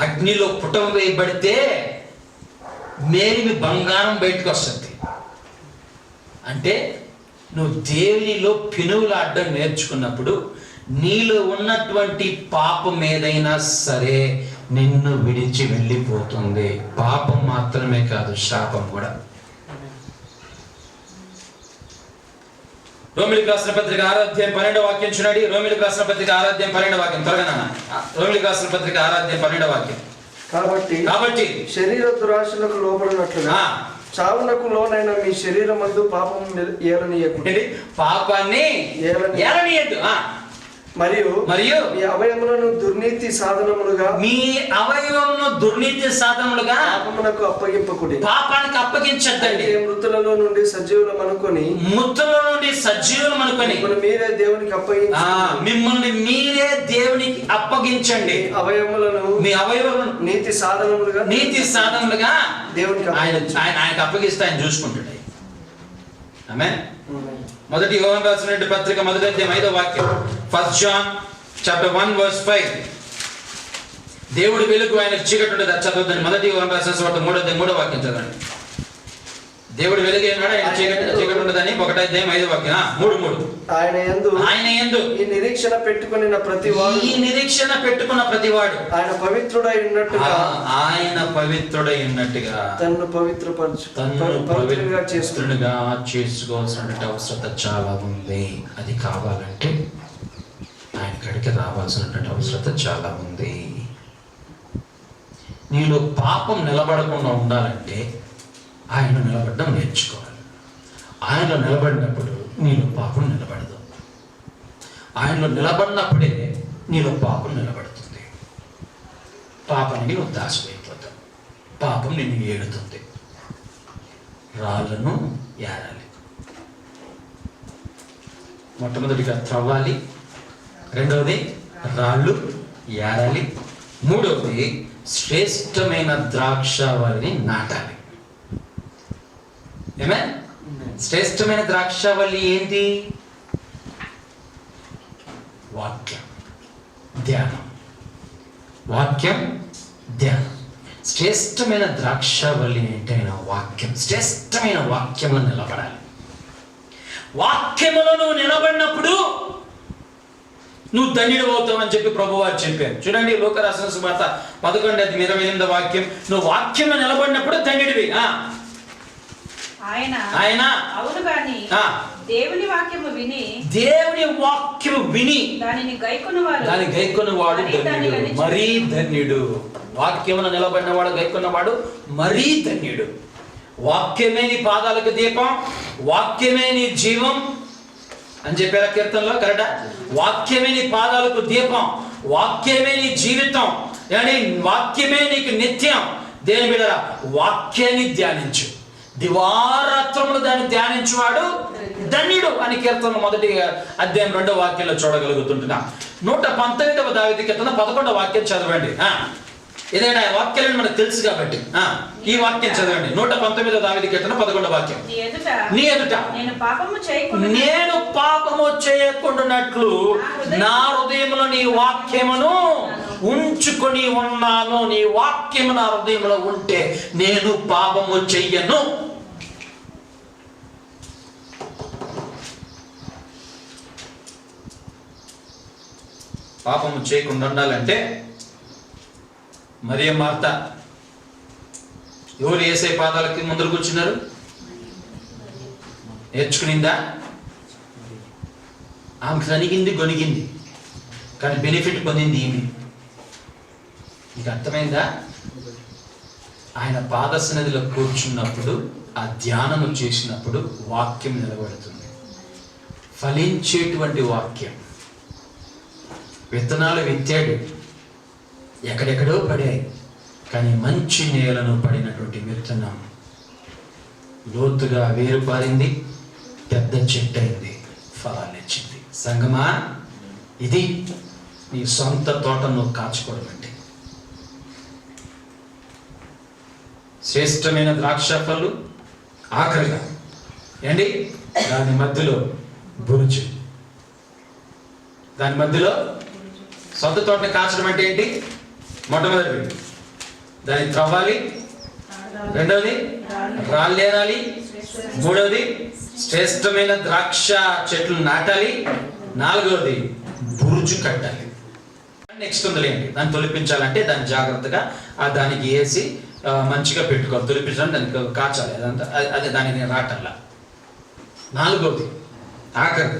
అగ్నిలో పుటం వేయబడితే మేలిమి బంగారం బయటకు వస్తుంది. అంటే నువ్వు దేవునిలో పెనుగులాడడం నేర్చుకున్నప్పుడు నీలో ఉన్నటువంటి పాపం ఏదైనా సరే నిన్ను విడిచి వెళ్ళిపోతుంది. పాపం మాత్రమే కాదు, శాపం కూడా. రోమిలికి రాసిన పత్రిక 6వ అధ్యాయం 12వ వాక్యం చూడండి. రోమిలికి రాసిన పత్రిక 6వ అధ్యాయం 12వ వాక్యం త్వరగా. రోమిలికి రాసిన పత్రిక 6వ అధ్యాయం 12వ వాక్యం. కాబట్టి శరీర దురాశలకు లోబడినట్లుగా చావునకు లోనైన మీ శరీరమందు పాపం ఏలనీయకండి. పాపాన్ని ఏలనీయద్దు. మరియు మీ అవయవములను దుర్నీతి సాధనములుగా పాపమునకు అప్పగింపకుడి. పాపానికి అప్పగించద్దండి. మృతులలో నుండి సజీవులం అనుకొని మీరే దేవునికి మిమ్మల్ని మీరే దేవునికి అప్పగించండి. మీ అవయవములను నీతి సాధనములుగా దేవునికి ఆయనకు అప్పగిస్తే ఆయన చూసుకుంటాడు. ఆమేన్. మొదటి యోహాను రాసిన పత్రిక 1వ అధ్యాయం 5వ వాక్యం. 1 John chapter 1 verse 5. దేవుడి వెలుగు ఆయనకు చీకటి ఉండదు. చదవద్దని. మొదటి యోహాను రాసిన సువార్త 3వ అధ్యాయం 3వ వాక్యం చదవండి. దేవుడి వెలుగు ఏమన్నాడు? ఆయన చీకటి ఉండదని 1వ అధ్యాయం 5వ వాక్యం. 3 ఆయన యందు ఈ నిరీక్షణ పెట్టుకున్న ప్రతివాడు ఆయన పవిత్రుడై ఉన్నట్టుగా తన్ను పవిత్రుడిగా చేసుకోవాల్సిన అవసరత చాలా ఉంది. అది కావాలంటే ఆయన కడికి రావాల్సినటువంటి అవసరత చాలా ఉంది. నీలో పాపం నిలబడకుండా ఉండాలంటే ఆయన నిలబడడం నేర్చుకోవాలి. ఆయనలో నిలబడినప్పుడు నీలో పాపం నిలబడదు. ఆయనలో నిలబడినప్పుడే నీలో పాపం నిలబడుతుంది. పాపానికి నువ్వు దాసిపోయిపోతావు. పాపం నిన్ను ఏడుతుంది. రాళ్ళను ఏరాలి. మొట్టమొదటిగా త్రవ్వాలి, రెండవది రాళ్ళు ఏరాలి, మూడవది శ్రేష్టమైన ద్రాక్షావళిని నాటాలి. ఏమే? శ్రేష్టమైన ద్రాక్షావళి ఏంటి? వాక్యం ధ్యానం. శ్రేష్టమైన ద్రాక్షవల్లి ఏంటైనా వాక్యం. శ్రేష్టమైన వాక్యంలో నిలబడాలి. వాక్యములో నువ్వు నిలబడినప్పుడు నువ్వు ధన్యుడు అవుతావని చెప్పి ప్రభువారు చెప్పారు. చూడండి, లోకరాసిన సువార్త 11:28 వాక్యం. నువ్వు వాక్యంలో నిలబడినప్పుడు ధన్యుడివి. ఆయన అవును గాని దేవుని వాక్యము విని దానిని గైకొన్నవాడు ధన్యుడు, మరీ ధన్యుడు. వాక్యమును నిలబడిన వాడు, గైకొన్నవాడు మరీ ధన్యుడు. వాక్యమే నీ పాదాలకు దీపం, వాక్యమే నీ జీవం అని చెప్పారా కీర్తనలో? కరెక్టా? వాక్యమే నీ పాదాలకు దీపం, వాక్యమే నీ జీవితం, అంటే వాక్యమే నీకు నిత్యం. దేని బిడ్డరా, వాక్యాన్ని ధ్యానించు, దివారాత్రములు దాన్ని ధ్యానించువాడు ధన్యుడు అని కీర్తన 1:2 వాక్యంలో చూడగలుగుతుంటున్నా. 119వ దావీదు కీర్తన 11వ వాక్యం చదవండి. ఏదైనా వాక్యాలను మనకు తెలుసు కాబట్టి ఈ వాక్యం చదవండి. 119వ దావీదు కీర్తన 11వ వాక్యం. నీ ఎదుట నేను పాపము చేయకుండానట్లు నా హృదయములో నీ వాక్యమును ఉంచుకొని ఉన్నాను. నీ వాక్యము నా హృదయంలో ఉంటే నేను పాపము చెయ్యను. పాపము చేయకుండా ఉండాలంటే మరియ మార్త ఎవరు యేసయ్య పాదాలకి ముందర కూర్చున్నారు? నేర్చుకునిందా? ఆమె కనిగింది, గొనిగింది, కానీ బెనిఫిట్ పొందింది ఈమె. నీకు అర్థమైందా? ఆయన పాద సన్నిధిలో కూర్చున్నప్పుడు, ఆ ధ్యానము చేసినప్పుడు వాక్యం నిలబడుతుంది. ఫలించేటువంటి వాక్యం. విత్తనాలు విత్తాడు, ఎక్కడెక్కడో పడాయి, కానీ మంచి నేలను పడినటువంటి విత్తనం లోతుగా వేరుపారింది, పెద్ద చెట్టు అయింది, ఫలాన్నిచ్చింది. సంగమా, ఇది నీ సొంత తోటను కాచుకోవడం అంటే. శ్రేష్టమైన ద్రాక్ష పళ్ళు ఆఖరిగా ఏంటి? దాని మధ్యలో బురుజు. దాని మధ్యలో సొంత తోటని కాచడం అంటే ఏంటి? మొట్టమొదటి దాన్ని త్రవ్వాలి, రెండవది రాళ్ళేరాలి, మూడవది శ్రేష్టమైన ద్రాక్ష చెట్లు నాటాలి, నాలుగవది బురుజు కట్టాలి. నెక్స్ట్ ఉందిలేండి, దాన్ని తొలిపించాలంటే దాన్ని జాగ్రత్తగా దానికి వేసి మంచిగా పెట్టుకోవాలి. తొలిపించాలని దానికి కాచాలి, అదంతా అదే దానికి రాటల్లా. నాలుగవది ఆఖరి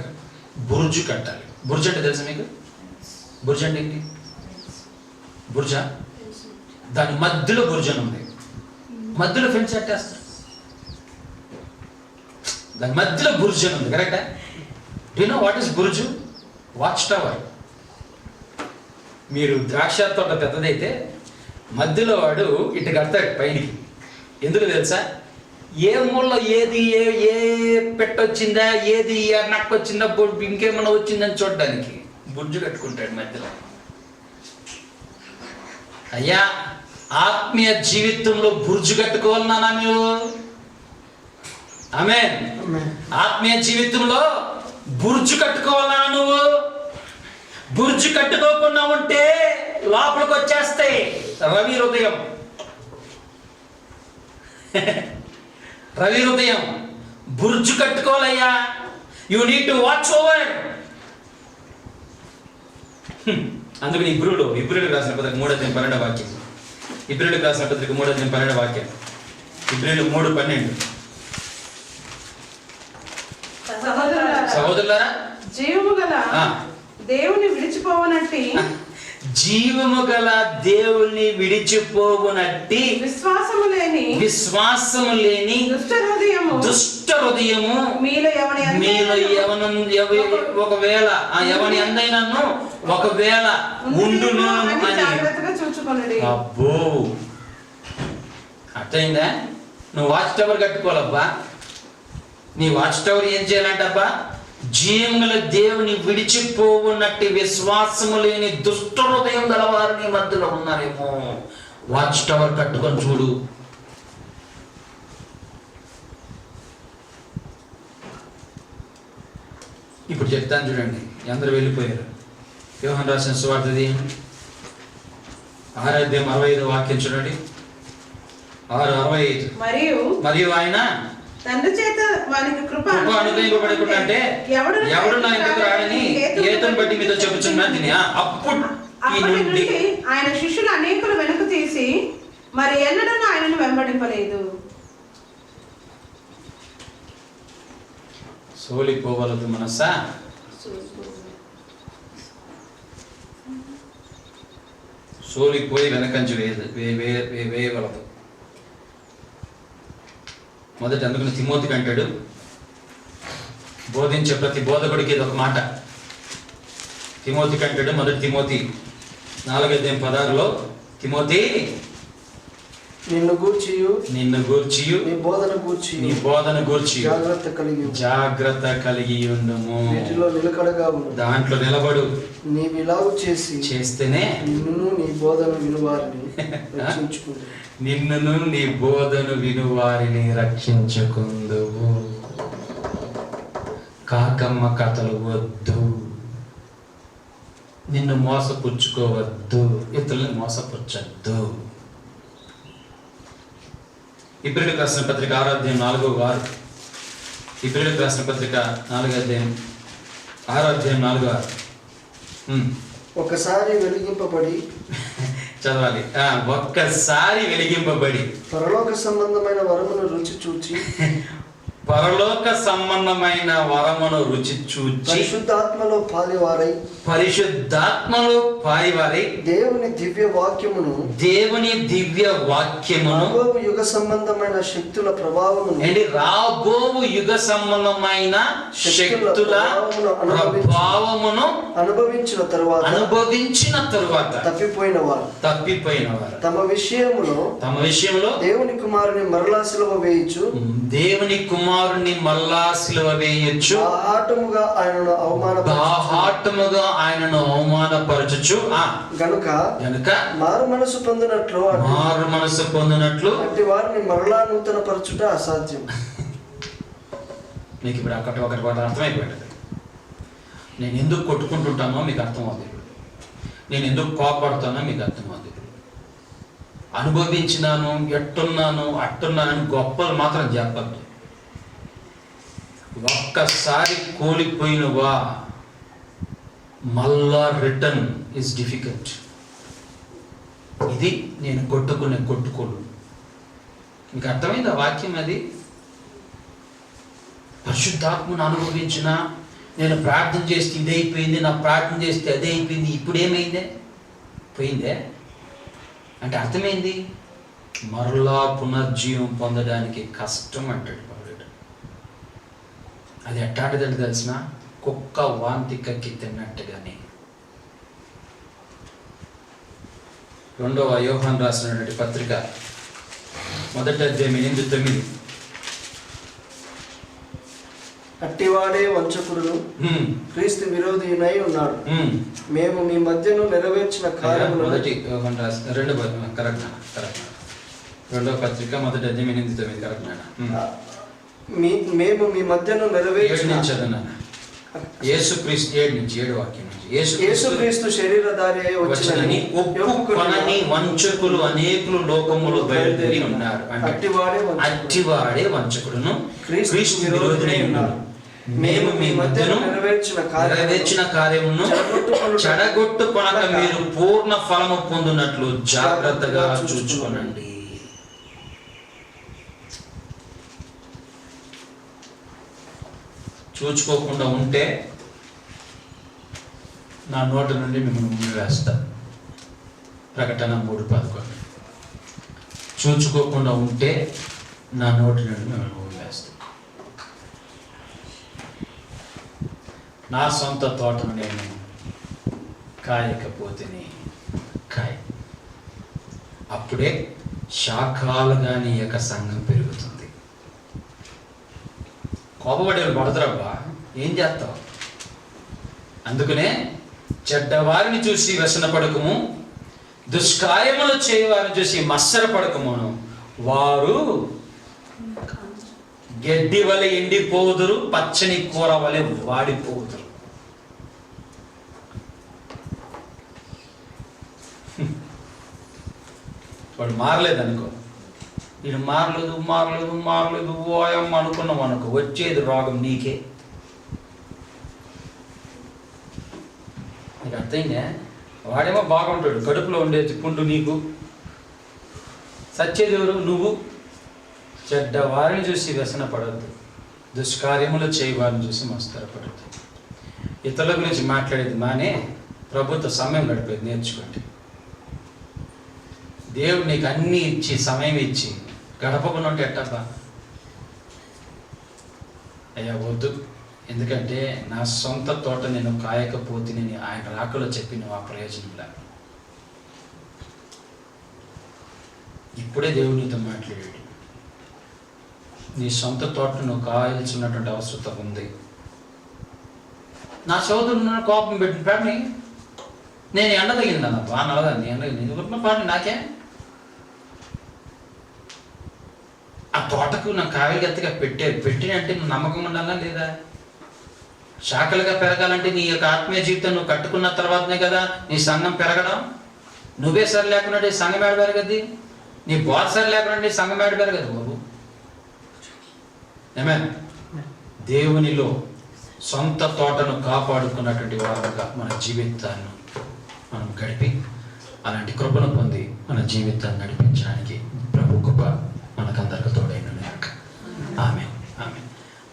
బురుజు కట్టాలి. బురుజు అంటే తెలుసా మీకు? బురుజు అంటే ఏంటి? బుర్జా, దాని మధ్యలో బుర్జన్ ఉంది, మధ్యలో ఫెన్స్ కట్టేస్తారు, దాని మధ్యలో బుర్జన్ ఉంది. కరెక్టా? Do you know what is బుర్జు? Watch tower. మీరు ద్రాక్ష తోట పెద్దదైతే మధ్యలో వాడు ఇటు కడతాడు పైకి. ఎందుకు తెలుసా? ఏ మూల ఏది ఏ పెట్టొచ్చిందా, ఏది నక్కొచ్చిందా, ఇంకేమన్నా వచ్చిందని చూడడానికి బుర్జు కట్టుకుంటాడు మధ్యలో. అయ్యా, ఆత్మీయ జీవితంలో బుర్జు కట్టుకోవాలన్నా మీరు? ఆమేన్. ఆత్మీయ జీవితంలో బుర్జు కట్టుకోవాలన్నా నువ్వు? బుర్జు కట్టుకోకుండా ఉంటే లోపలికి వచ్చేస్తాయి రవి హృదయం. రవి హృదయం బుర్జు కట్టుకోవాలయ్యా. You need to watch over. అందుకని ఇబ్రియులకు రాసిన పత్రిక 3:12 వాక్యం. ఇబ్రియులకు రాసిన పత్రిక 3:12 వాక్యం. ఇబ్రియులు 3:12. సహోదరులారా, జీవము గల దేవుని విడిచిపోవనట్టి, జీవము గల దేవుని విడిచిపోవునట్టి విశ్వాసము లేని దుష్ట హృదయము మీలో ఒకవేళ ఎవని అందైనను ఒకవేళ ఉండును అని జాగ్రత్తగా చూచుకొనుడి. అబ్బో, అర్థమైందా? నువ్వు వాచ్ టవర్ కట్టుకోవాలబ్బా. నీ వాచ్ టవర్ ఏం చేయాలంటబ్బా? జీవముల దేవుని విడిచిపోవునట్టి విశ్వాసము లేని దుష్ట హృదయం గలవారు నీ మధ్యలో ఉన్నారేమో. వాచ్ టవర్ కట్టుకొని చూడు. ఇప్పుడు చెప్తాను చూడండి, అందరూ వెళ్ళిపోయారు. యోహాను రాసిన సువార్త 6:65 వాక్యం చూడండి. 6:65. మరియు ఆయన తండ్రి చేత వానికి కృప అనుగ్రహింపబడకుండా అంటే ఎవడు నా ఇంటికి రాడని హేతుని బట్టి మీతో చెప్పుచున్నాను తిని. అప్పటి నుండి ఆయన శిష్యులు అనేకులు వెనుక తీసి మరి ఎన్నడూ ఆయనను వెంబడింపలేదు. సోలిపోవలదు మనసా, సోలిపోయి వెనకంచి వేయవలదు. మొదటి అందుకని తిమోతికి అంటాడు, బోధించే ప్రతి బోధకుడికి ఇది ఒక మాట. తిమోతికి అంటాడు, మొదటి తిమోతి 4:16 తిమోతి నిన్ను గూర్చియు నీ బోధన గూర్చి జాగ్రత్త కలిగి ఉండుము. వీటిలో నిలకడగా ఉండు. దాంట్లో నిలబడు. నీవిలాగు చేస్తేనే నిన్నును నీ బోధన వినువారిని రక్షించుకుందు. నిన్నును నీ బోధను వినువారిని రక్షించుకుందువు. కాకమ్మ కథలు వద్దు, నిన్ను మోసపుచ్చుకోవద్దు, ఇతరులను మోసపుచ్చద్దు. ఇబ్రియులకు రాసిన పత్రిక 6:4-6. ఇబ్రియులకు రాసిన పత్రిక 6:4-6. ఒకసారి వెలిగింపబడి చదవాలి. ఒక్కసారి వెలిగింపబడి పరలోక సంబంధమైన వరమును రుచి చూచి పరలోక సంబంధమైన వరమును రుచి చూచి పరిశుద్ధాత్మలో పాలివారై దేవుని దివ్య వాక్యమును రాబోవు యుగ సంబంధమైన శక్తుల ప్రభావమును రాబోవు యుగ సంబంధమైన శక్తుల ప్రభావమును అనుభవించిన తరువాత తప్పిపోయిన వారు తమ విషయములో దేవుని కుమారుని మరలా సిలువ వేయచ్చు బాహాటముగా ఆయనను అవమానపరచుచు గనుక మారు మనసు పొందినట్లు అట్టి వారిని మరలా నూతన పరచుట అసాధ్యం. మీకు ఇప్పుడు ఒకటి అర్థమైపోయింది. నేను ఎందుకు కొట్టుకుంటుంటానో మీకు అర్థమవుతుంది. నేను ఎందుకు కోపడతానో మీకు అర్థమవుతుంది. అనుభవించినాను, ఎట్టున్నాను, అట్టున్నానని గొప్పలు మాత్రం చెప్పద్దు. ఒక్కసారి కోల్పోయినవా మళ్ళా రిటర్న్ ఇస్ డిఫికల్ట్. ఇది నేను కొట్టుకోను. మీకు అర్థమైంది ఆ వాక్యం? అది పరిశుద్ధాత్మను అనుభవించిన, నేను ప్రార్థన చేస్తే ఇది అయిపోయింది, నా ప్రార్థన చేస్తే అదే అయిపోయింది, ఇప్పుడు ఏమైందే? పోయిందే అంటే అర్థమైంది మరలా పునర్జీవం పొందడానికి కష్టం అంటాడు పౌరుడు. అది ఎట్టాటిదంటే తెలిసిన కుక్క వాంతి కక్కి తిన్నట్టుగానే. 2వ యోహాను రాసినటువంటి పత్రిక 1:8-9. అట్టివాడే వంచకుడును క్రీస్తు విరోధినై ఉన్నాడు. మేము మీ మధ్యను నెరవేర్చిన కార్యములను 2వ పత్రిక 1:8-9 కరెక్ట్. మేము మీ మధ్యను నెరవేర్చిన యేసుక్రీస్తు 7 వాక్యం నుంచి యేసుక్రీస్తు శరీరధారి అయి వచ్చినని ఒప్పుకొనని వంచకులు అనేకులు లోకములు బయలుదేరి ఉన్నారు. అట్టివాడే వంచకుడును క్రీస్తు విరోధినై ఉన్నాడు. మేము మీ మధ్యను నెరవేర్చిన కార్యమును చెడగొట్టుకొనక మీరు పూర్ణ ఫలము పొందునట్లు జాగ్రత్తగా చూచుకొనండి. చూచుకోకుండా ఉంటే నా నోటి నుండి మిమ్మల్ని మూసివేస్తా. ప్రకటన 3:11. చూచుకోకుండా ఉంటే నా నోటి నుండి మిమ్మల్ని మూసివేస్తా. నా సొంత తోటను నేను కాయకపోతేనే కాయ. అప్పుడే శాఖాలుగా నీ యొక్క సంఘం పెరుగుతుంది. కోపపడేవాళ్ళు పడతారబ్బా, ఏం చేస్తావు? అందుకనే చెడ్డవారిని చూసి వ్యసనపడకము, దుష్కార్యములు చేయవారిని చూసి మత్సరపడకమును. వారు గడ్డి వలె ఎండిపోదురు, పచ్చని కూర వలె వాడిపోదురు. వాడు మారలేదనుకో, నేను మారలేదు ఓయమ్మ అనుకున్నాం అనుకో, వచ్చేది రోగం నీకే. నీకు అర్థమైందా? వాడేమో బాగుంటాడు, కడుపులో ఉండేది పుండు నీకు, సచ్చేది ఎవరు? నువ్వు. చెడ్డ వారిని చూసి వ్యసన పడద్దు, దుష్కార్యములు చేయి వారిని చూసి మస్తరపడద్దు. ఇతరుల గురించి మాట్లాడేది మానే ప్రభుత్వ సమయం గడిపేది నేర్చుకోండి. దేవుడు నీకు అన్నీ ఇచ్చి సమయం ఇచ్చి గడపకుండా ఉంటే ఎట్టబ్బా? అయ్యా వద్దు, ఎందుకంటే నా సొంత తోట నేను కాయకపోతే నేను ఆయన రాకలో చెప్పిన ఆ ప్రయోజనం లేక. ఇప్పుడే దేవుడు నీతో మాట్లాడాడు, నీ సొంత తోటను నువ్వు కాయాల్సినటువంటి అవసరం ఉంది. నా సోదరుడు నన్ను కోపం పెట్టిన పాటని నేను ఎండదగిందన్న బాగా నలదాన్ని ఎండగిన పాటని నాకే. ఆ తోటకు నా కాయలు గట్టిగా పెట్టినంటే నువ్వు నమ్మకం ఉండాలా లేదా? శాఖలుగా పెరగాలంటే నీ యొక్క ఆత్మీయ జీవితం నువ్వు కట్టుకున్న తర్వాతనే కదా నీ సంఘం పెరగడం. నువ్వే సరి లేకుండా నీ సంఘం ఏడ పెరగద్ది, నీ బాస్ సరి లేకుండా నీ సంఘం ఏడ పెరగదు బాబు. ఏమే దేవునిలో సొంత తోటను కాపాడుకున్నటువంటి వారుగా మన జీవితాన్ని మనం గడిపి అలాంటి కృపను పొంది మన జీవితాన్ని నడిపించడానికి ప్రభు కృప మనకందరికి తోడైన ఆమె.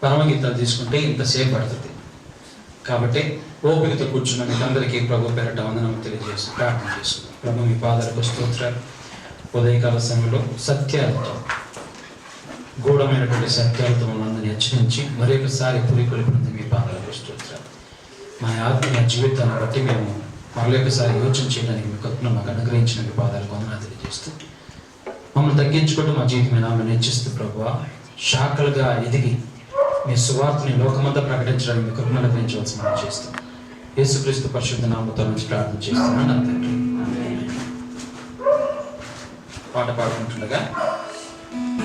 పరమగీతాలు తీసుకుంటే ఇంతసేపు పడుతుంది కాబట్టి ఓపికతో కూర్చున్న మీకు అందరికీ ప్రభు పేరట వందనం తెలియజేసి ప్రార్థన చేస్తున్నాం. ప్రభు మీ పాదాలకు స్తోత్రాలు. ఉదయకాల సమయంలో సత్యాలతో, గూఢమైనటువంటి సత్యాలతో మనందరినీ హెచ్చరించి మరొకసారి పురికొల్పినందుకు మీ పాదాలకు స్తోత్రాలు. మా ఆత్మీయ జీవితాన్ని బట్టి మేము మరొకసారి యోచన చేయడానికి మీ కృపను మాకు అనుగ్రహించిన మీ పాదాలకు వందనాలు తెలియజేస్తూ మమ్మల్ని తగ్గించుకుంటూ మా జీవితమైన ఆమెను హెచ్చిస్తూ ప్రభువా శాఖలుగా ఎదిగి మీ సువార్తని లోకమంతా ప్రకటించడానికి మీ కృపను అనుగ్రహించవలసి మనం చేస్తాం. యేసుక్రీస్తు పరిశుద్ధ నామముతో నుంచి ప్రార్థన చేస్తున్నాను తండ్రి. పాట పాడుకుంటుండగా